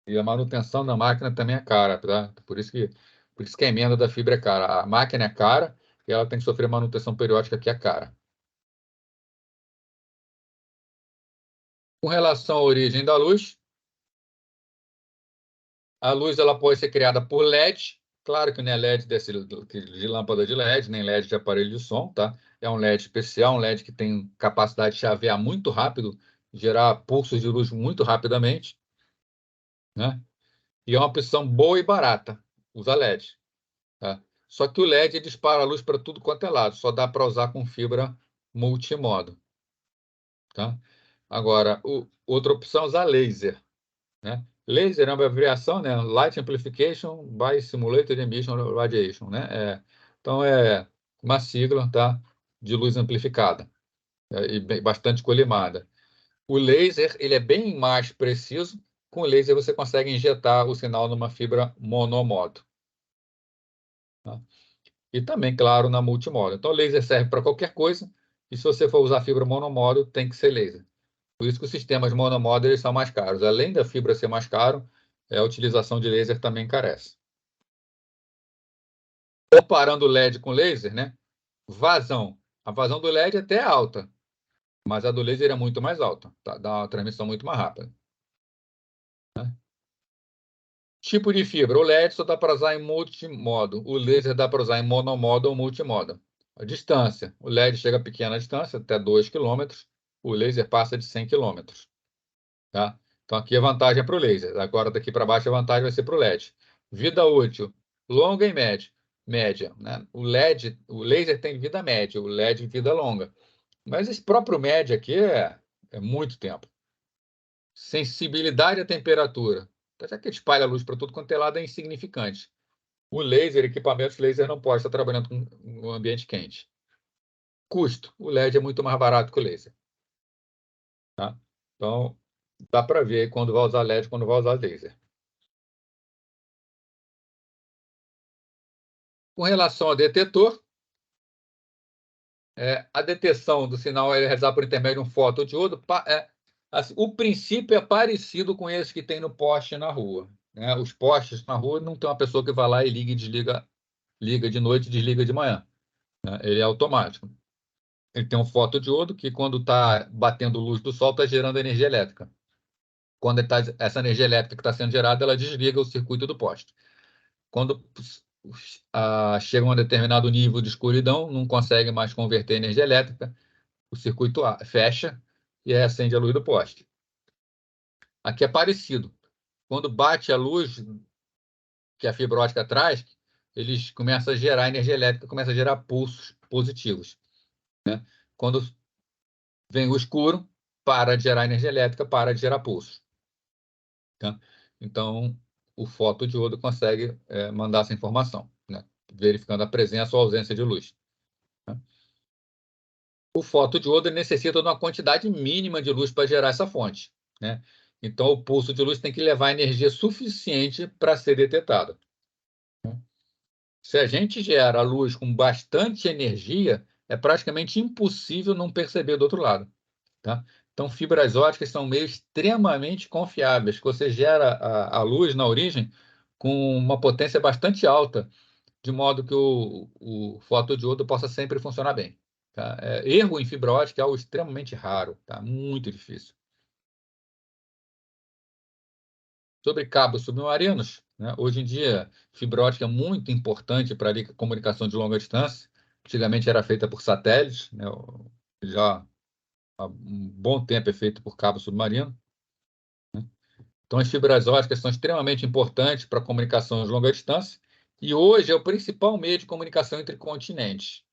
E a manutenção da máquina também é cara, tá? Por isso que a emenda da fibra é cara. A máquina é cara e ela tem que sofrer manutenção periódica que é cara. Com relação à origem da luz, a luz ela pode ser criada por LED. Claro que não é LED de lâmpada de LED, nem LED de aparelho de som, tá? É um LED especial, um LED que tem capacidade de chavear muito rápido, gerar pulsos de luz muito rapidamente, né? E é uma opção boa e barata, usa LED. Tá? Só que o LED dispara a luz para tudo quanto é lado, só dá para usar com fibra multimodo. Tá? Agora, outra opção é usar laser. Né? Laser é uma abreviação, né? Light Amplification by Simulated Emission Radiation. Né? Então, é uma sigla, tá? De luz amplificada e bastante colimada. O laser ele é bem mais preciso. Com o laser, você consegue injetar o sinal numa fibra monomodo. Tá? E também, claro, na multimodo. Então, laser serve para qualquer coisa, e se você for usar fibra monomodo, tem que ser laser. Por isso que os sistemas monomodo eles são mais caros. Além da fibra ser mais caro, a utilização de laser também encarece. Comparando o LED com laser, né? Vazão. A vazão do LED até é alta, mas a do laser é muito mais alta. Tá? Dá uma transmissão muito mais rápida. Né? Tipo de fibra. O LED só dá para usar em multimodo. O laser dá para usar em monomodo ou multimodo. A distância. O LED chega a pequena distância, até 2 km. O laser passa de 100 km. Tá? Então, aqui a vantagem é para o laser. Agora, daqui para baixo, a vantagem vai ser para o LED. Vida útil, longa e média. Média, né? O laser tem vida média, o LED vida longa. Mas esse próprio média aqui é muito tempo. Sensibilidade à temperatura. Já que ele espalha luz para tudo quanto é lado, é insignificante. O laser, equipamentos laser não pode estar trabalhando com um ambiente quente. Custo, o LED é muito mais barato que o laser. Tá? Então, dá para ver quando vai usar LED e quando vai usar laser. Com relação ao detetor, a detecção do sinal é realizada por intermédio de um fotodiodo. Assim, o princípio é parecido com esse que tem no poste na rua. Né? Os postes na rua não tem uma pessoa que vai lá e liga e desliga, liga de noite e desliga de manhã. Né? Ele é automático. Ele tem um fotodiodo que, quando está batendo luz do sol, está gerando energia elétrica. Quando essa energia elétrica que está sendo gerada, ela desliga o circuito do poste. Quando chega a um determinado nível de escuridão, não consegue mais converter energia elétrica, o circuito fecha e aí acende a luz do poste. Aqui é parecido. Quando bate a luz que a fibra ótica traz, eles começam a gerar energia elétrica, começam a gerar pulsos positivos. Né? Quando vem o escuro, para de gerar energia elétrica, para de gerar pulsos. Tá? Então, o fotodiodo consegue mandar essa informação, né? Verificando a presença ou ausência de luz. Tá? O fotodiodo necessita de uma quantidade mínima de luz para gerar essa fonte. Né? Então, o pulso de luz tem que levar energia suficiente para ser detectado. Se a gente gera a luz com bastante energia, é praticamente impossível não perceber do outro lado. Tá? Então, fibras óticas são meios extremamente confiáveis, que você gera a luz na origem com uma potência bastante alta, de modo que o fotodiodo possa sempre funcionar bem. Tá? Erro em fibra ótica é algo extremamente raro, tá? Muito difícil. Sobre cabos submarinos, né? Hoje em dia, fibra ótica é muito importante para a comunicação de longa distância. Antigamente era feita por satélites, né? Já há um bom tempo é feito por cabo submarino. Então, as fibras óticas são extremamente importantes para a comunicação de longa distância e hoje é o principal meio de comunicação entre continentes.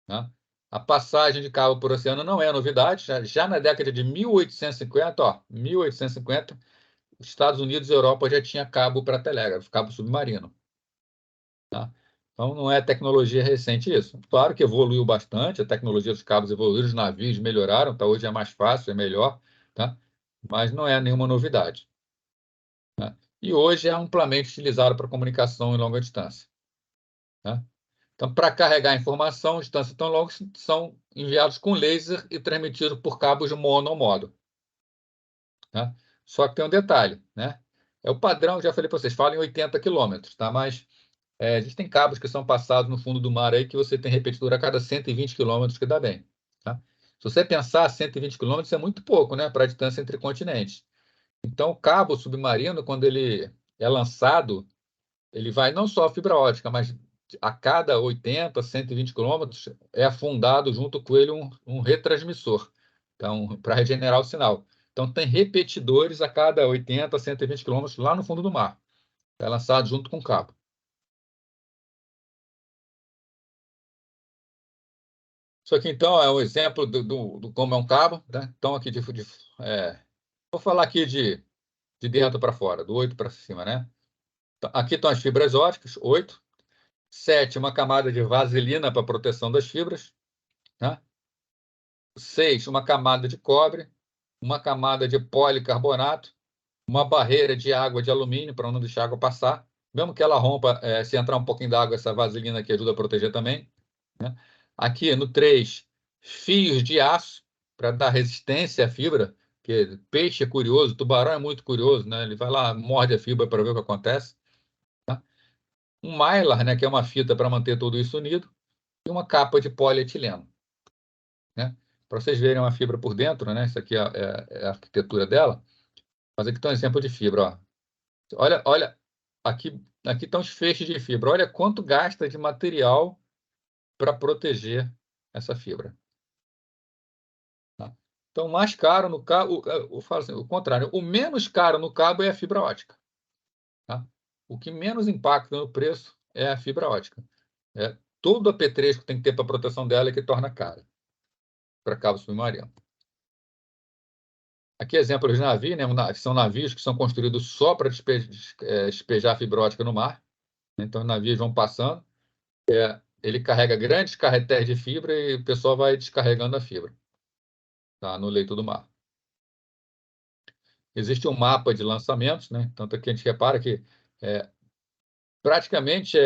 Né? A passagem de cabo por oceano não é novidade. Já na década de 1850, 1850, os Estados Unidos e Europa já tinha cabo para telégrafo, cabo submarino. Tá? Então, não é tecnologia recente isso. Claro que evoluiu bastante, a tecnologia dos cabos evoluiu, os navios melhoraram, tá? Hoje é mais fácil, é melhor, tá? Mas não é nenhuma novidade. Né? E hoje é amplamente utilizado para comunicação em longa distância. Né? Então, para carregar informação, distâncias tão longas são enviados com laser e transmitidos por cabos mono ou modo. Tá? Só que tem um detalhe, né? É o padrão, já falei para vocês, falam em 80 quilômetros, tá? Mas existem cabos que são passados no fundo do mar aí que você tem repetidor a cada 120 quilômetros que dá bem. Tá? Se você pensar, 120 quilômetros é muito pouco, né? Para a distância entre continentes. Então, o cabo submarino, quando ele é lançado, ele vai não só a fibra ótica, mas a cada 80, 120 quilômetros é afundado junto com ele um retransmissor, então, para regenerar o sinal. Então, tem repetidores a cada 80, 120 quilômetros lá no fundo do mar. É lançado junto com o cabo. Isso aqui, então, é um exemplo do como é um cabo. Né? Então, aqui vou falar aqui de dentro para fora, do 8 para cima. Né? Então, aqui estão as fibras óticas, 8. 7, uma camada de vaselina para proteção das fibras. Né? 6, uma camada de cobre, uma camada de policarbonato, uma barreira de água de alumínio para não deixar a água passar. Mesmo que ela rompa, se entrar um pouquinho d'água, essa vaselina aqui ajuda a proteger também. Né? Aqui no 3, fios de aço para dar resistência à fibra, porque peixe é curioso, tubarão é muito curioso, né? Ele vai lá, morde a fibra para ver o que acontece. Tá? Um mylar, né, que é uma fita para manter tudo isso unido, e uma capa de polietileno. Né? Para vocês verem uma fibra por dentro, né? Isso aqui é a arquitetura dela. Mas aqui está um exemplo de fibra. Ó. Olha, aqui estão os feixes de fibra. Olha quanto gasta de material para proteger essa fibra. Tá? Então, o mais caro no cabo, eu falo assim, o contrário, o menos caro no cabo é a fibra ótica. Tá? O que menos impacta no preço é a fibra ótica. Todo apetrecho que tem que ter para proteção dela é que torna cara para cabo submarino. Aqui exemplo de navio, né? São navios que são construídos só para despejar fibra ótica no mar. Então, os navios vão passando, ele carrega grandes carretéis de fibra e o pessoal vai descarregando a fibra, tá? No leito do mar. Existe um mapa de lançamentos, né? Tanto que a gente repara que praticamente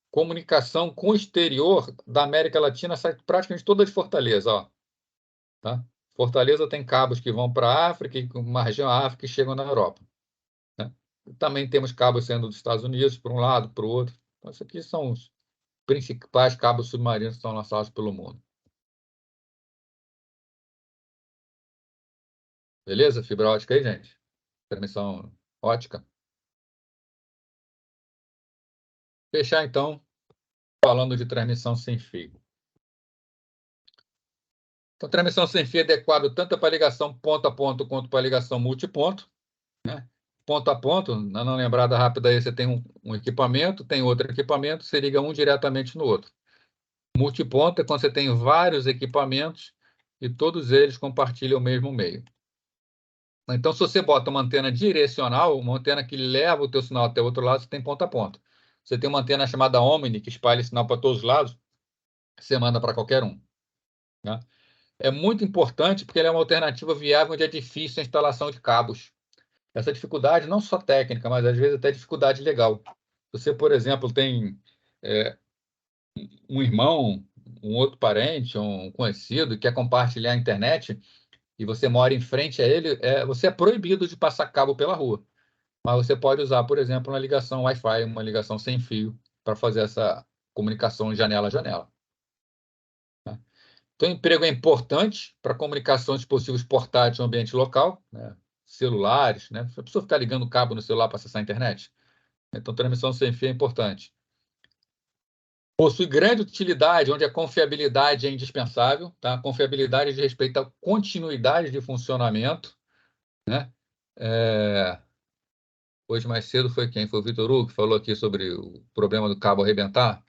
comunicação com o exterior da América Latina sai praticamente toda de Fortaleza, ó, tá? Fortaleza tem cabos que vão para a África, e uma região África e chegam na Europa, né? Também temos cabos sendo dos Estados Unidos, para um lado, para o outro. Então, isso aqui são os principais cabos submarinos que são lançados pelo mundo. Beleza? Fibra ótica aí, gente? Transmissão ótica. Fechar, então, falando de transmissão sem fio. Então, transmissão sem fio é adequado tanto para ligação ponto a ponto quanto para ligação multiponto, né? Ponto a ponto, na não lembrada rápida aí, você tem um equipamento, tem outro equipamento, você liga um diretamente no outro. Multiponto é quando você tem vários equipamentos e todos eles compartilham o mesmo meio. Então, se você bota uma antena direcional, uma antena que leva o teu sinal até o outro lado, você tem ponto a ponto. Você tem uma antena chamada Omni, que espalha sinal para todos os lados, você manda para qualquer um, né? É muito importante porque ele é uma alternativa viável onde é difícil a instalação de cabos. Essa dificuldade não só técnica, mas às vezes até dificuldade legal. Você, por exemplo, tem é, um irmão, um outro parente, um conhecido que quer compartilhar a internet e você mora em frente a ele, você é proibido de passar cabo pela rua. Mas você pode usar, por exemplo, uma ligação Wi-Fi, uma ligação sem fio, para fazer essa comunicação janela a janela, né? Então, o emprego é importante para comunicação de dispositivos portáteis no ambiente local, né? Celulares, né? Se a pessoa ficar ligando o cabo no celular para acessar a internet. Então, transmissão sem fio é importante. Possui grande utilidade, onde a confiabilidade é indispensável, tá? Confiabilidade diz respeito à continuidade de funcionamento, né? Hoje mais cedo foi quem? Foi o Vitor Hugo que falou aqui sobre o problema do cabo arrebentar.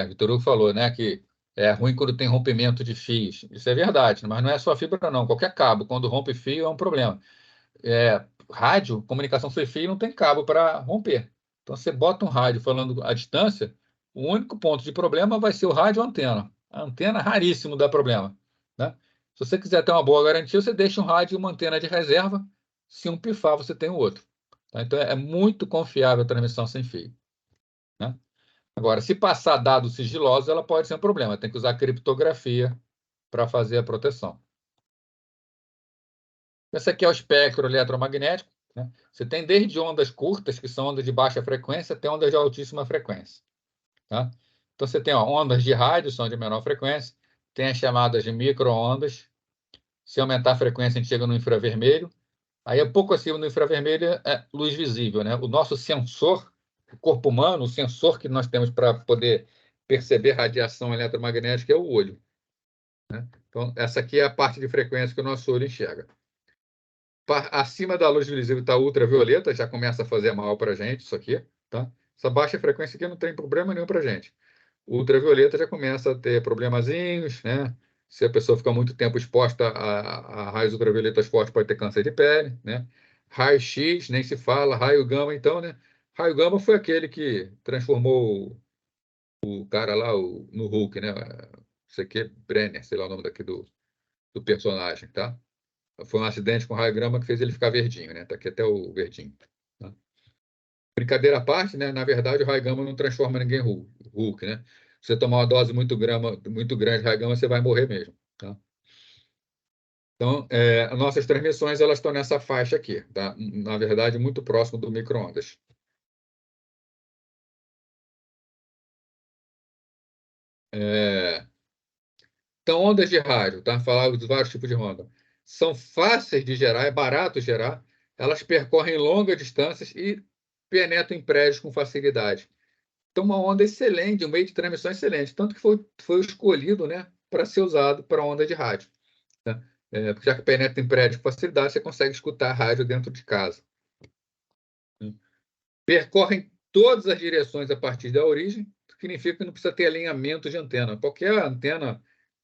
Vitor Hugo falou, né, que é ruim quando tem rompimento de fios. Isso é verdade, mas não é só fibra, não. Qualquer cabo, quando rompe fio, é um problema. Rádio, comunicação sem fio, não tem cabo para romper. Então, você bota um rádio falando à distância, o único ponto de problema vai ser o rádio ou a antena. A antena, raríssimo, dá problema, né? Se você quiser ter uma boa garantia, você deixa um rádio e uma antena de reserva. Se um pifar, você tem o outro, tá? Então, é muito confiável a transmissão sem fio, né? Agora, se passar dados sigilosos, ela pode ser um problema. Tem que usar criptografia para fazer a proteção. Esse aqui é o espectro eletromagnético, né? Você tem desde ondas curtas, que são ondas de baixa frequência, até ondas de altíssima frequência, tá? Então, você tem ondas de rádio, são de menor frequência, tem as chamadas de micro-ondas. Se aumentar a frequência, a gente chega no infravermelho. Aí, um pouco acima do infravermelho é luz visível, né? O nosso sensor, o corpo humano, o sensor que nós temos para poder perceber radiação eletromagnética é o olho, né? Então, essa aqui é a parte de frequência que o nosso olho enxerga. Acima da luz visível está ultravioleta, já começa a fazer mal para a gente, isso aqui, tá? Essa baixa frequência aqui não tem problema nenhum para a gente. O ultravioleta já começa a ter problemazinhos, né? Se a pessoa fica muito tempo exposta a raios ultravioletas fortes, pode ter câncer de pele, né? Raio-X, nem se fala, raio gama, então, né? Raio gama foi aquele que transformou o cara lá no Hulk, né? Isso aqui é Brenner, sei lá o nome daqui do personagem, tá? Foi um acidente com raio gama que fez ele ficar verdinho, né? Tá aqui até o verdinho, tá? Brincadeira à parte, né? Na verdade, o raio gama não transforma ninguém Hulk, né? Se você tomar uma dose muito grande de raio gama, você vai morrer mesmo, tá? Então, as nossas transmissões elas estão nessa faixa aqui, tá? Na verdade, muito próximo do micro-ondas. Então, ondas de rádio, tá? Falar dos vários tipos de onda. São fáceis de gerar, é barato gerar, elas percorrem longas distâncias e penetram em prédios com facilidade. Então, uma onda excelente, um meio de transmissão excelente, tanto que foi escolhido, né, para ser usado para onda de rádio, tá? Já que penetra em prédio com facilidade, você consegue escutar a rádio dentro de casa. Percorrem todas as direções a partir da origem, significa que não precisa ter alinhamento de antena. Qualquer antena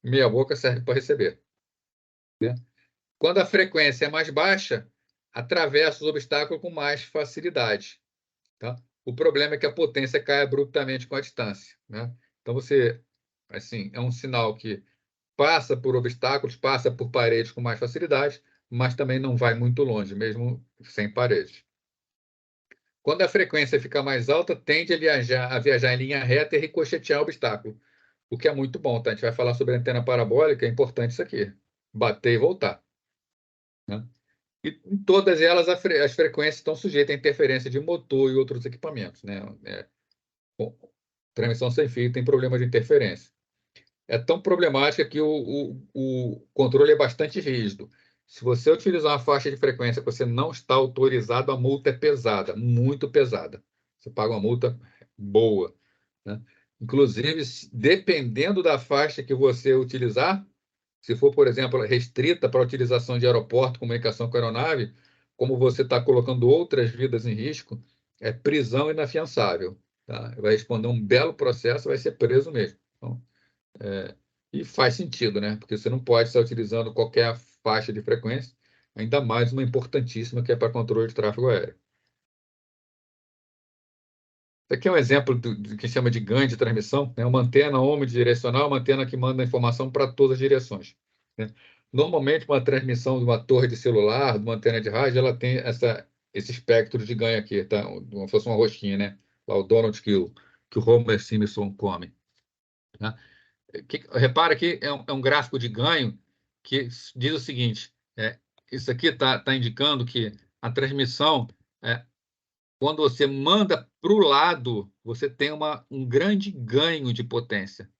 meia boca serve para receber. Né? Quando a frequência é mais baixa, atravessa os obstáculos com mais facilidade. Tá? O problema é que a potência cai abruptamente com a distância. Né? Então, você, assim, é um sinal que passa por obstáculos, passa por paredes com mais facilidade, mas também não vai muito longe, mesmo sem paredes. Quando a frequência fica mais alta, tende a viajar em linha reta e ricochetear o obstáculo, o que é muito bom. Tá? A gente vai falar sobre antena parabólica, é importante isso aqui, bater e voltar. Né? E em todas elas, as frequências estão sujeitas à interferência de motor e outros equipamentos. Né? Bom, transmissão sem fio tem problema de interferência. É tão problemática que o controle é bastante rígido. Se você utilizar uma faixa de frequência que você não está autorizado, a multa é pesada, muito pesada. Você paga uma multa boa. Né? Inclusive, dependendo da faixa que você utilizar, se for, por exemplo, restrita para a utilização de aeroporto, comunicação com aeronave, como você está colocando outras vidas em risco, é prisão inafiançável. Tá? Vai responder um belo processo, vai ser preso mesmo. Então, e faz sentido, né? Porque você não pode estar utilizando qualquer faixa de frequência, ainda mais uma importantíssima que é para controle de tráfego aéreo. Isso aqui é um exemplo do que chama de ganho de transmissão, né? Uma antena omnidirecional, uma antena que manda informação para todas as direções. Né? Normalmente, uma transmissão de uma torre de celular, de uma antena de rádio, ela tem esse espectro de ganho aqui, tá? Como se fosse uma rosquinha, né? Lá o Donald que o Homer Simpson come. Né? Repara que é um gráfico de ganho que diz o seguinte: isso aqui está indicando que a transmissão, quando você manda para o lado, você tem um grande ganho de potência.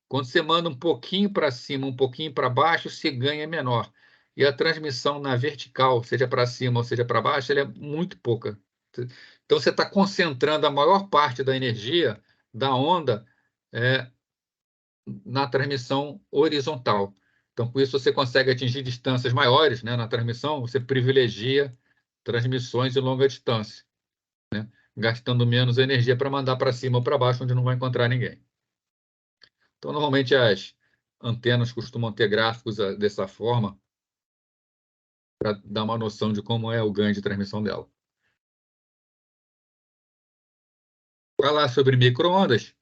Quando você manda um pouquinho para cima, um pouquinho para baixo, esse ganho é menor. E a transmissão na vertical, seja para cima ou seja para baixo, ela é muito pouca. Então, você está concentrando a maior parte da energia da onda é, na transmissão horizontal. Então, com isso, você consegue atingir distâncias maiores, né? Na transmissão, você privilegia transmissões de longa distância, né? Gastando menos energia para mandar para cima ou para baixo, onde não vai encontrar ninguém. Então, normalmente, as antenas costumam ter gráficos dessa forma para dar uma noção de como é o ganho de transmissão dela. Falar sobre micro-ondas.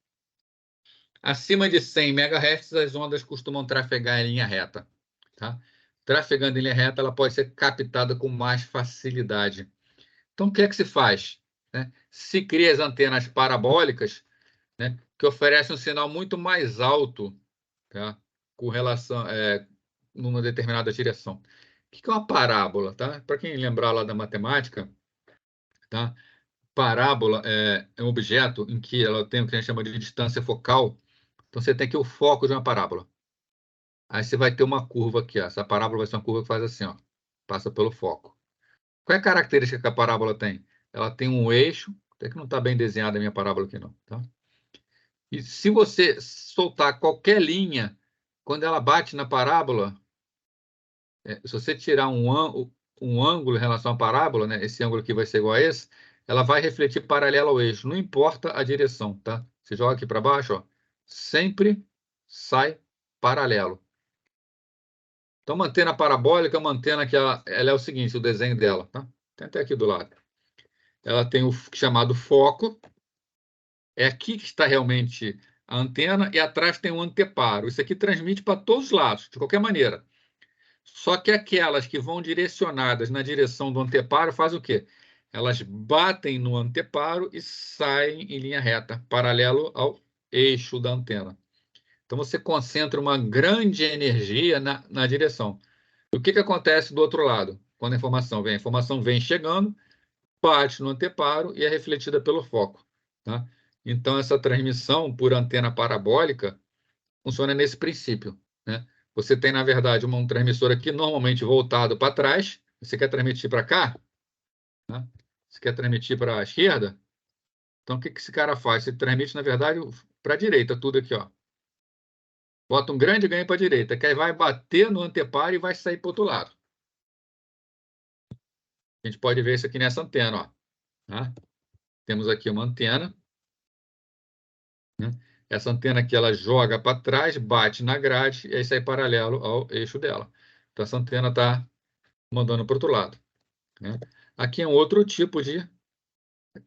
Acima de 100 MHz, as ondas costumam trafegar em linha reta. Tá? Trafegando em linha reta, ela pode ser captada com mais facilidade. Então, o que é que se faz? Né? Se cria as antenas parabólicas, né, que oferecem um sinal muito mais alto, tá? Com relação numa determinada direção. O que é uma parábola? Tá? Para quem lembrar lá da matemática, tá? Parábola é um objeto em que ela tem o que a gente chama de distância focal. Então, você tem aqui o foco de uma parábola. Aí você vai ter uma curva aqui. Ó. Essa parábola vai ser uma curva que faz assim, ó, passa pelo foco. Qual é a característica que a parábola tem? Ela tem um eixo, até que não está bem desenhada a minha parábola aqui, não. Tá? E se você soltar qualquer linha, quando ela bate na parábola, se você tirar um ângulo em relação à parábola, né, esse ângulo aqui vai ser igual a esse, ela vai refletir paralelo ao eixo, não importa a direção. Tá? Você joga aqui para baixo, ó, sempre sai paralelo. Então, uma antena parabólica é uma antena que ela é o seguinte, o desenho dela. Tá? Tem até aqui do lado. Ela tem o chamado foco, é aqui que está realmente a antena, e atrás tem um anteparo. Isso aqui transmite para todos os lados, de qualquer maneira. Só que aquelas que vão direcionadas na direção do anteparo fazem o quê? Elas batem no anteparo e saem em linha reta, paralelo ao eixo da antena. Então, você concentra uma grande energia na direção. O que acontece do outro lado? Quando a informação vem? A informação vem chegando, bate no anteparo e é refletida pelo foco. Tá? Então, essa transmissão por antena parabólica funciona nesse princípio. Né? Você tem, na verdade, um transmissor aqui normalmente voltado para trás. Você quer transmitir para cá? Né? Você quer transmitir para a esquerda? Então, o que esse cara faz? Você transmite, na verdade, para a direita, tudo aqui. Ó. Bota um grande ganho para a direita, que aí vai bater no anteparo e vai sair para o outro lado. A gente pode ver isso aqui nessa antena. Ó. Tá? Temos aqui uma antena. Né? Essa antena aqui, ela joga para trás, bate na grade e aí sai paralelo ao eixo dela. Então, essa antena está mandando para o outro lado, né? Aqui é um outro tipo de...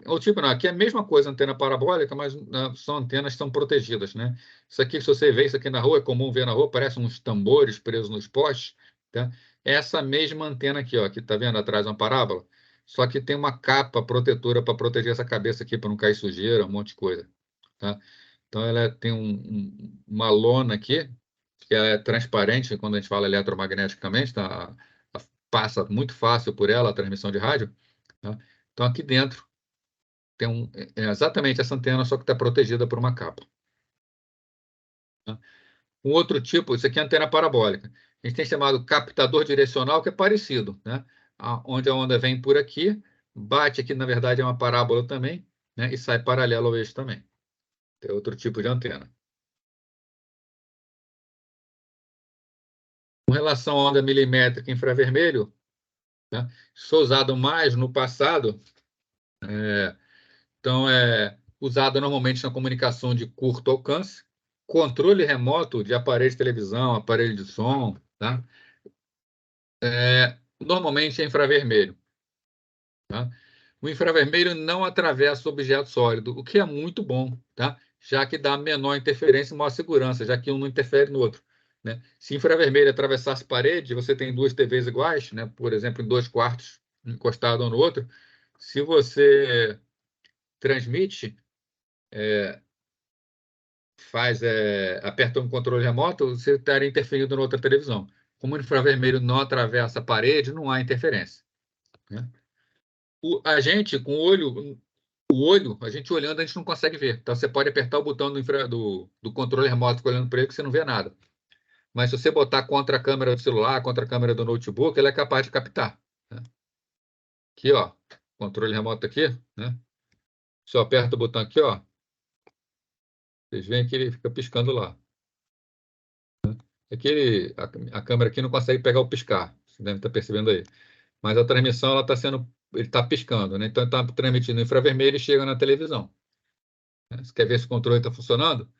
O tipo não, aqui é a mesma coisa, antena parabólica, mas são antenas que são protegidas, né? Isso aqui, se você vê isso aqui na rua, é comum ver na rua, parece uns tambores presos nos postes, tá? É essa mesma antena aqui, ó, que tá vendo atrás uma parábola, só que tem uma capa protetora para proteger essa cabeça aqui, para não cair sujeira, um monte de coisa, tá? Então, ela tem uma lona aqui, que é transparente, quando a gente fala eletromagneticamente, tá? Passa muito fácil por ela a transmissão de rádio, tá? Então, aqui dentro tem exatamente essa antena, só que está protegida por uma capa, tá? Um outro tipo, isso aqui é antena parabólica. A gente tem chamado captador direcional, que é parecido, né? Onde a onda vem por aqui, bate aqui, na verdade, é uma parábola também, né? E sai paralelo ao eixo também. É outro tipo de antena. Com relação à onda milimétrica infravermelho, né? Isso foi usado mais no passado, então é usado normalmente na comunicação de curto alcance, controle remoto de aparelho de televisão, aparelho de som, tá? Normalmente é infravermelho, tá? O infravermelho não atravessa o objeto sólido, o que é muito bom, tá? Já que dá menor interferência e maior segurança, já que um não interfere no outro, né? Se infravermelho atravessasse parede, você tem duas TVs iguais, né? Por exemplo, em 2 quartos, encostado um no outro. Se você transmite, aperta um controle remoto, você estaria interferindo na outra televisão. Como o infravermelho não atravessa a parede, não há interferência, né? A gente, com o olho, a gente olhando, a gente não consegue ver. Então, você pode apertar o botão do controle remoto olhando para ele, que você não vê nada. Mas se você botar contra a câmera do celular, contra a câmera do notebook, ele é capaz de captar, né? Aqui, ó, controle remoto aqui, né? Se eu aperto o botão aqui, ó, vocês veem que ele fica piscando lá. Aqui, a câmera aqui não consegue pegar o piscar, você deve estar percebendo aí. Mas a transmissão, ela está sendo, ele está piscando, né? Então, ele está transmitindo infravermelho e chega na televisão, né? Você quer ver se o controle está funcionando?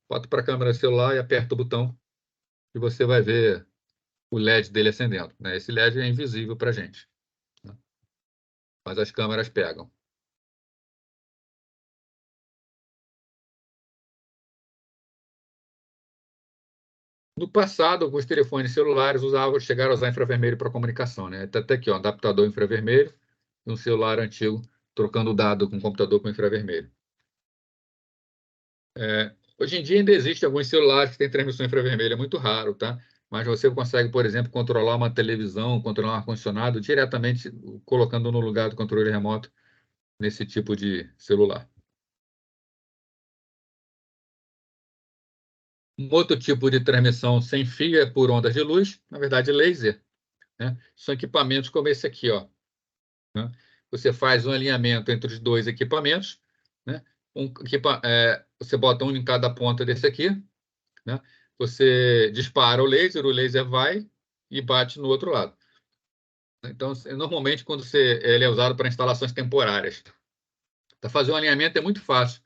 Bota para a câmera do celular e aperta o botão e você vai ver o LED dele acendendo, né? Esse LED é invisível para a gente, né? Mas as câmeras pegam. No passado, alguns telefones celulares chegaram a usar infravermelho para comunicação, né? Até aqui, ó, adaptador infravermelho e um celular antigo trocando dado com computador com infravermelho. Hoje em dia ainda existem alguns celulares que têm transmissão infravermelha, é muito raro, tá? Mas você consegue, por exemplo, controlar uma televisão, controlar um ar-condicionado diretamente colocando no lugar do controle remoto nesse tipo de celular. Um outro tipo de transmissão sem fio é por ondas de luz, na verdade laser, né? São equipamentos como esse aqui, ó, né? Você faz um alinhamento entre os dois equipamentos, né? Você bota um em cada ponta desse aqui, né? Você dispara o laser vai e bate no outro lado. Então, normalmente, ele é usado para instalações temporárias. Para fazer um alinhamento é muito fácil,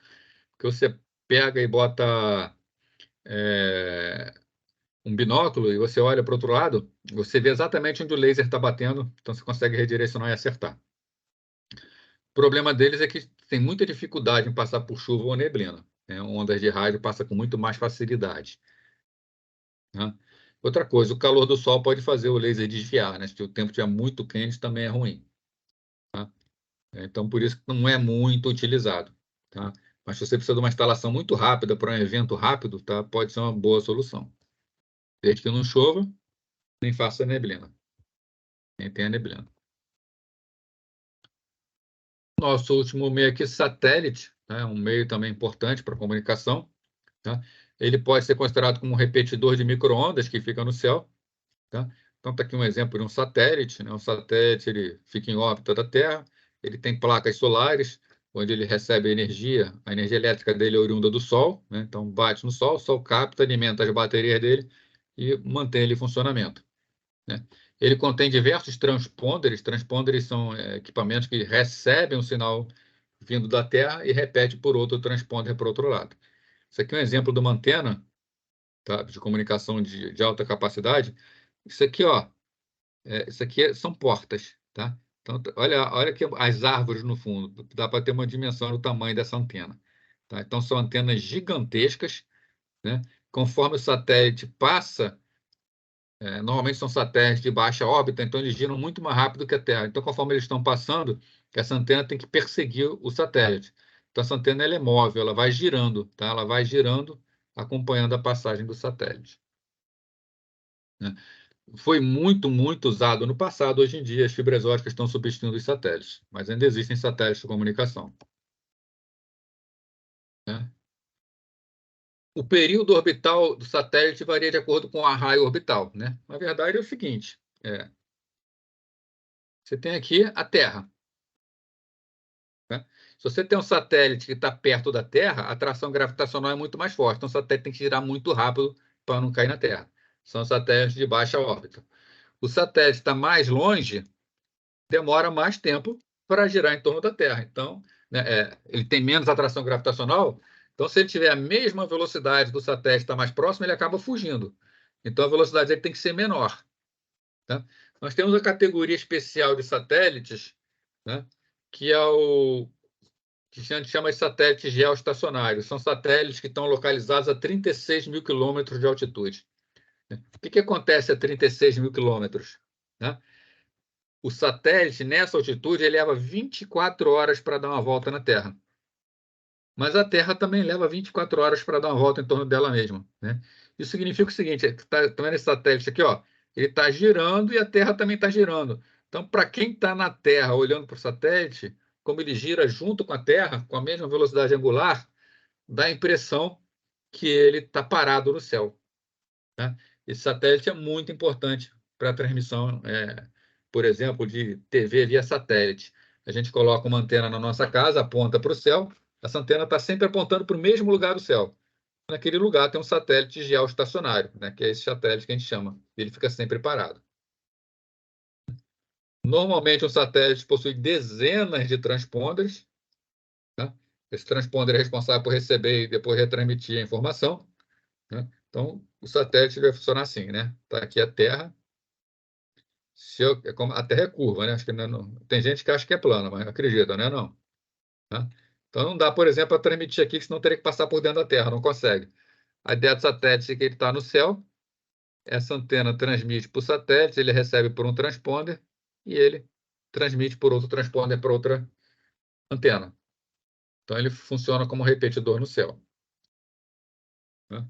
porque você pega e bota um binóculo e você olha para o outro lado, você vê exatamente onde o laser está batendo, então você consegue redirecionar e acertar. O problema deles é que tem muita dificuldade em passar por chuva ou neblina, né? Ondas de rádio passa com muito mais facilidade, né? Outra coisa, o calor do sol pode fazer o laser desviar, né? Se o tempo estiver muito quente, também é ruim, tá? Então, por isso que não é muito utilizado, tá? Mas se você precisa de uma instalação muito rápida para um evento rápido, tá? Pode ser uma boa solução. Desde que não chova, nem faça neblina, nem tenha neblina. Nosso último meio aqui, satélite, né? Um meio também importante para comunicação, tá? Ele pode ser considerado como um repetidor de micro-ondas que fica no céu, tá? Então, está aqui um exemplo de um satélite, né? Um satélite, ele fica em órbita da Terra, ele tem placas solares, onde ele recebe energia, a energia elétrica dele é oriunda do Sol, né? Então, bate no Sol, o Sol capta, alimenta as baterias dele e mantém ele em funcionamento, né? Ele contém diversos transponders. Transponders são equipamentos que recebem um sinal vindo da Terra e repete por outro transponder para o outro lado. Isso aqui é um exemplo de uma antena, tá, de comunicação de alta capacidade. Isso aqui, ó, são portas, tá? Então, olha aqui as árvores no fundo. Dá para ter uma dimensão do tamanho dessa antena. Tá? Então, são antenas gigantescas, né? Conforme o satélite passa, normalmente são satélites de baixa órbita, então eles giram muito mais rápido que a Terra. Então, conforme eles estão passando, essa antena tem que perseguir o satélite. Então, essa antena ela é móvel, ela vai girando, tá? Ela vai girando, acompanhando a passagem do satélite, né? Foi muito, muito usado no passado. Hoje em dia, as fibras óticas estão substituindo os satélites, mas ainda existem satélites de comunicação, né? O período orbital do satélite varia de acordo com o raio orbital, né? Na verdade, é o seguinte: você tem aqui a Terra, né? Se você tem um satélite que está perto da Terra, a atração gravitacional é muito mais forte. Então, o satélite tem que girar muito rápido para não cair na Terra. São satélites de baixa órbita. O satélite está mais longe, demora mais tempo para girar em torno da Terra. Então, né, ele tem menos atração gravitacional. Então, se ele tiver a mesma velocidade do satélite está mais próximo, ele acaba fugindo. Então, a velocidade dele tem que ser menor, tá? Nós temos a categoria especial de satélites, né, que é o que a gente chama de satélites geoestacionários. São satélites que estão localizados a 36 mil quilômetros de altitude. O que acontece a 36 mil quilômetros, né? O satélite, nessa altitude, ele leva 24 horas para dar uma volta na Terra. Mas a Terra também leva 24 horas para dar uma volta em torno dela mesma, né? Isso significa o seguinte: tá vendo esse satélite aqui, ó? Ele está girando e a Terra também está girando. Então, para quem está na Terra olhando para o satélite, como ele gira junto com a Terra, com a mesma velocidade angular, dá a impressão que ele está parado no céu, né? Esse satélite é muito importante para a transmissão, por exemplo, de TV via satélite. A gente coloca uma antena na nossa casa, aponta para o céu, essa antena está sempre apontando para o mesmo lugar do céu. Naquele lugar tem um satélite geoestacionário, né, que é esse satélite que a gente chama. Ele fica sempre parado. Normalmente, um satélite possui dezenas de transponders, né? Esse transponder é responsável por receber e depois retransmitir a informação, né? Então, o satélite vai funcionar assim, né? Está aqui a Terra. A Terra é curva, né? Acho que não, tem gente que acha que é plana, mas acredita, né? Não. Né? Então, não dá, por exemplo, para transmitir aqui, senão teria que passar por dentro da Terra, não consegue. A ideia do satélite é que ele está no céu, essa antena transmite para o satélite, ele recebe por um transponder e ele transmite por outro transponder para outra antena. Então, ele funciona como repetidor no céu, né?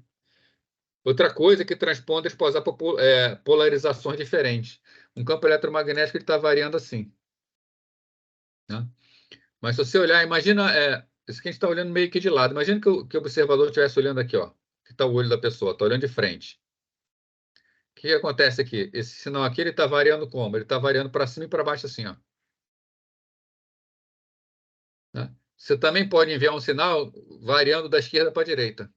Outra coisa é que transponders podem usar polarizações diferentes. Um campo eletromagnético está variando assim, né? Mas se você olhar, imagina, isso que a gente está olhando meio que de lado. Imagina que o observador estivesse olhando aqui, ó, que está o olho da pessoa, está olhando de frente. O que acontece aqui? Esse sinal aqui ele está variando como? Ele está variando para cima e para baixo assim, ó, né? Você também pode enviar um sinal variando da esquerda para a direita.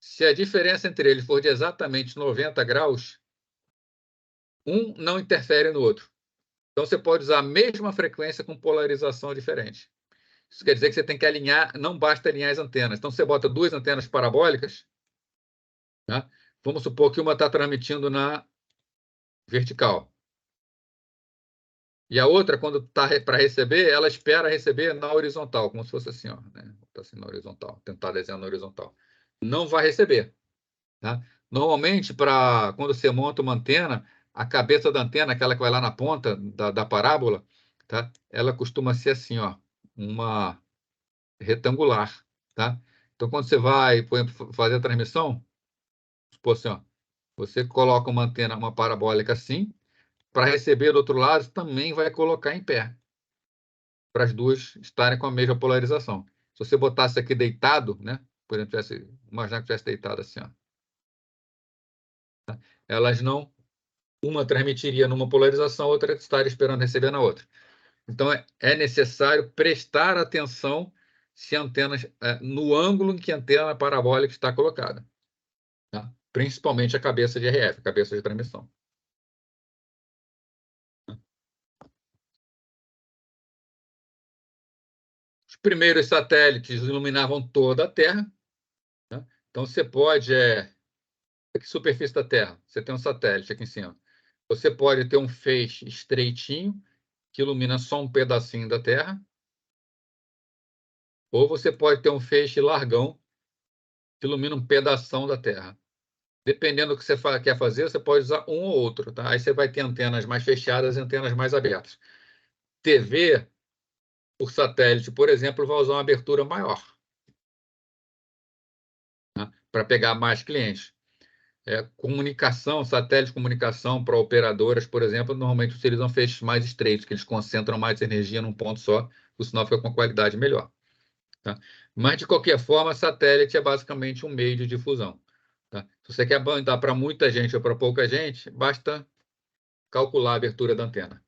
Se a diferença entre eles for de exatamente 90 graus, um não interfere no outro. Então você pode usar a mesma frequência com polarização diferente. Isso quer dizer que você tem que alinhar, não basta alinhar as antenas. Então você bota duas antenas parabólicas, né? Vamos supor que uma está transmitindo na vertical. E a outra, quando está para receber, ela espera receber na horizontal, como se fosse assim, ó, né? Tá assim na horizontal, tentar desenhar na horizontal. Não vai receber, tá? Normalmente, quando você monta uma antena, a cabeça da antena, aquela que vai lá na ponta da parábola, tá? Ela costuma ser assim, ó, uma retangular, tá? Então, quando você vai, por exemplo, fazer a transmissão, supor assim, ó, você coloca uma antena, uma parabólica assim, para receber do outro lado, também vai colocar em pé, para as duas estarem com a mesma polarização. Se você botasse aqui deitado, né? Por exemplo, imaginar que tivesse deitado assim, ó, elas não, uma transmitiria numa polarização, a outra estaria esperando receber na outra. Então, é necessário prestar atenção se a antena, no ângulo em que a antena parabólica está colocada, tá? Principalmente a cabeça de RF, a cabeça de transmissão. Os primeiros satélites iluminavam toda a Terra, Então, você pode... Aqui, superfície da Terra, você tem um satélite aqui em cima. Você pode ter um feixe estreitinho, que ilumina só um pedacinho da Terra, ou você pode ter um feixe largão, que ilumina um pedação da Terra. Dependendo do que você quer fazer, você pode usar um ou outro, tá? Aí você vai ter antenas mais fechadas e antenas mais abertas. TV, por satélite, por exemplo, vai usar uma abertura maior, tá? Para pegar mais clientes. Comunicação, satélite de comunicação para operadoras, por exemplo, normalmente utilizam feixes mais estreitos, que eles concentram mais energia num ponto só, o sinal fica com qualidade melhor. Tá? Mas, de qualquer forma, satélite é basicamente um meio de difusão. Tá? Se você quer mandar para muita gente ou para pouca gente, basta calcular a abertura da antena.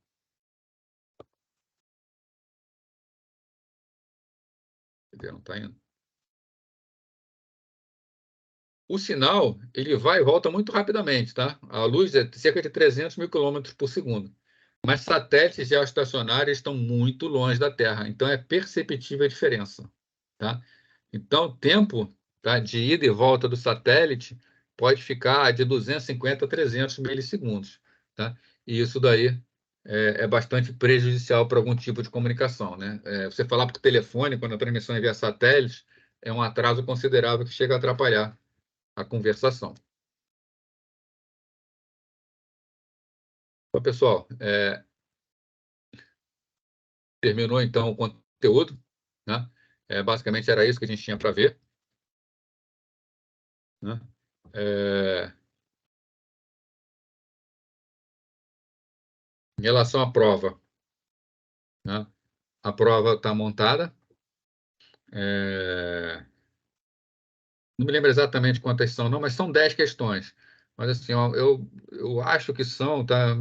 Não está indo. O sinal, ele vai e volta muito rapidamente, tá? A luz é cerca de 300 mil quilômetros por segundo. Mas satélites geoestacionários estão muito longe da Terra, então é perceptível a diferença, tá? Então, o tempo, tá, de ida e volta do satélite pode ficar de 250 a 300 milissegundos, tá? E isso daí é bastante prejudicial para algum tipo de comunicação, né? Você falar por telefone, quando a transmissão é via satélite, é um atraso considerável que chega a atrapalhar a conversação. Bom, pessoal, terminou então o conteúdo, né? Basicamente era isso que a gente tinha para ver, né? Em relação à prova, né? A prova está montada. Não me lembro exatamente quantas são, não, mas são 10 questões. Mas assim, ó, eu acho que são, tá?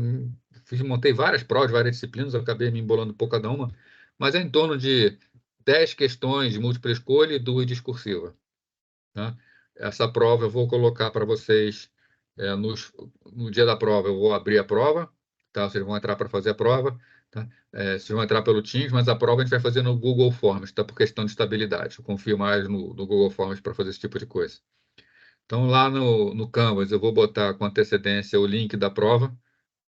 Montei várias provas, várias disciplinas, eu acabei me embolando um pouco cada uma, mas é em torno de 10 questões de múltipla escolha e 2 discursivas. Tá? Essa prova eu vou colocar para vocês no dia da prova. Eu vou abrir a prova, tá? Vocês vão entrar para fazer a prova, tá? Vocês vão entrar pelo Teams, mas a prova a gente vai fazer no Google Forms, tá? Por questão de estabilidade. Eu confio mais no Google Forms para fazer esse tipo de coisa. Então, lá no Canvas, eu vou botar com antecedência o link da prova.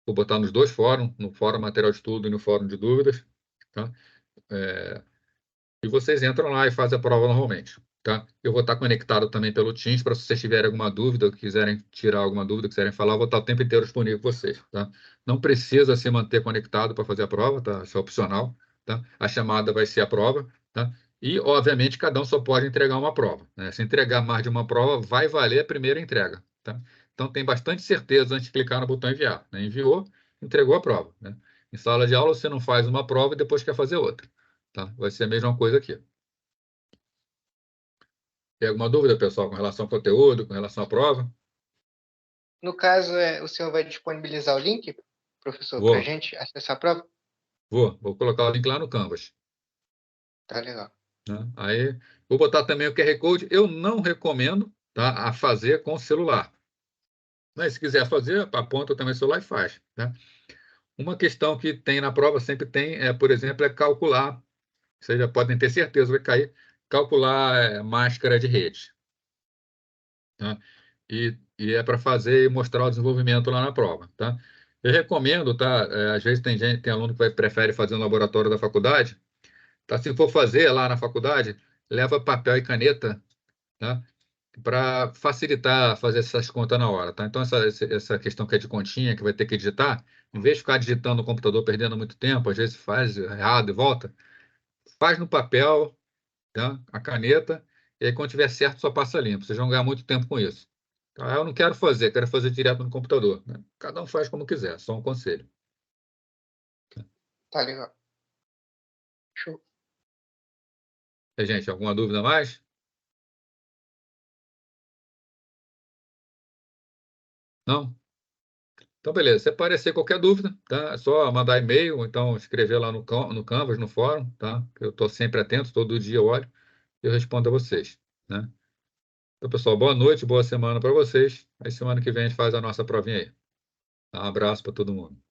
Vou botar nos dois fóruns, no Fórum Material de Estudo e no Fórum de Dúvidas, tá? E vocês entram lá e fazem a prova normalmente, tá? Eu vou estar conectado também pelo Teams, para se vocês tiverem alguma dúvida, quiserem tirar alguma dúvida, quiserem falar, eu vou estar o tempo inteiro disponível para vocês, tá? Não precisa se manter conectado para fazer a prova, tá? Isso é opcional, tá? A chamada vai ser a prova, tá? E, obviamente, cada um só pode entregar uma prova, né? Se entregar mais de uma prova, vai valer a primeira entrega, tá? Então, tem bastante certeza antes de clicar no botão enviar, né? Enviou, entregou a prova, né? Em sala de aula, você não faz uma prova e depois quer fazer outra. Tá? Vai ser a mesma coisa aqui. Tem alguma dúvida, pessoal, com relação ao conteúdo, com relação à prova? No caso, o senhor vai disponibilizar o link, professor, para a Vou, gente acessar a prova? vou colocar o link lá no Canvas. Tá legal. Né? Aí, vou botar também o QR Code. Eu não recomendo, tá, a fazer com o celular. Mas se quiser fazer, aponta também o celular e faz. Tá? Uma questão que tem na prova, sempre tem, por exemplo, calcular, vocês já podem ter certeza, vai cair, calcular máscara de rede. Tá? E é para fazer e mostrar o desenvolvimento lá na prova, tá? Eu recomendo, tá? Às vezes tem aluno que prefere fazer no laboratório da faculdade, tá? Se for fazer lá na faculdade, leva papel e caneta, tá? Para facilitar fazer essas contas na hora, tá? Então, essa questão que é de continha, que vai ter que digitar, em vez de ficar digitando no computador, perdendo muito tempo, às vezes faz errado e volta, faz no papel, tá? A caneta, e aí quando tiver certo, só passa limpo. Vocês vão ganhar muito tempo com isso. Tá? Eu não quero fazer direto no computador, né? Cada um faz como quiser, só um conselho. Tá legal. Show. E, gente, alguma dúvida a mais? Não? Então, beleza. Se aparecer qualquer dúvida, tá? É só mandar e-mail, ou então escrever lá no Canvas, no fórum, tá? Eu estou sempre atento, todo dia eu olho e eu respondo a vocês, né? Então, pessoal, boa noite, boa semana para vocês. Aí semana que vem a gente faz a nossa provinha aí. Um abraço para todo mundo.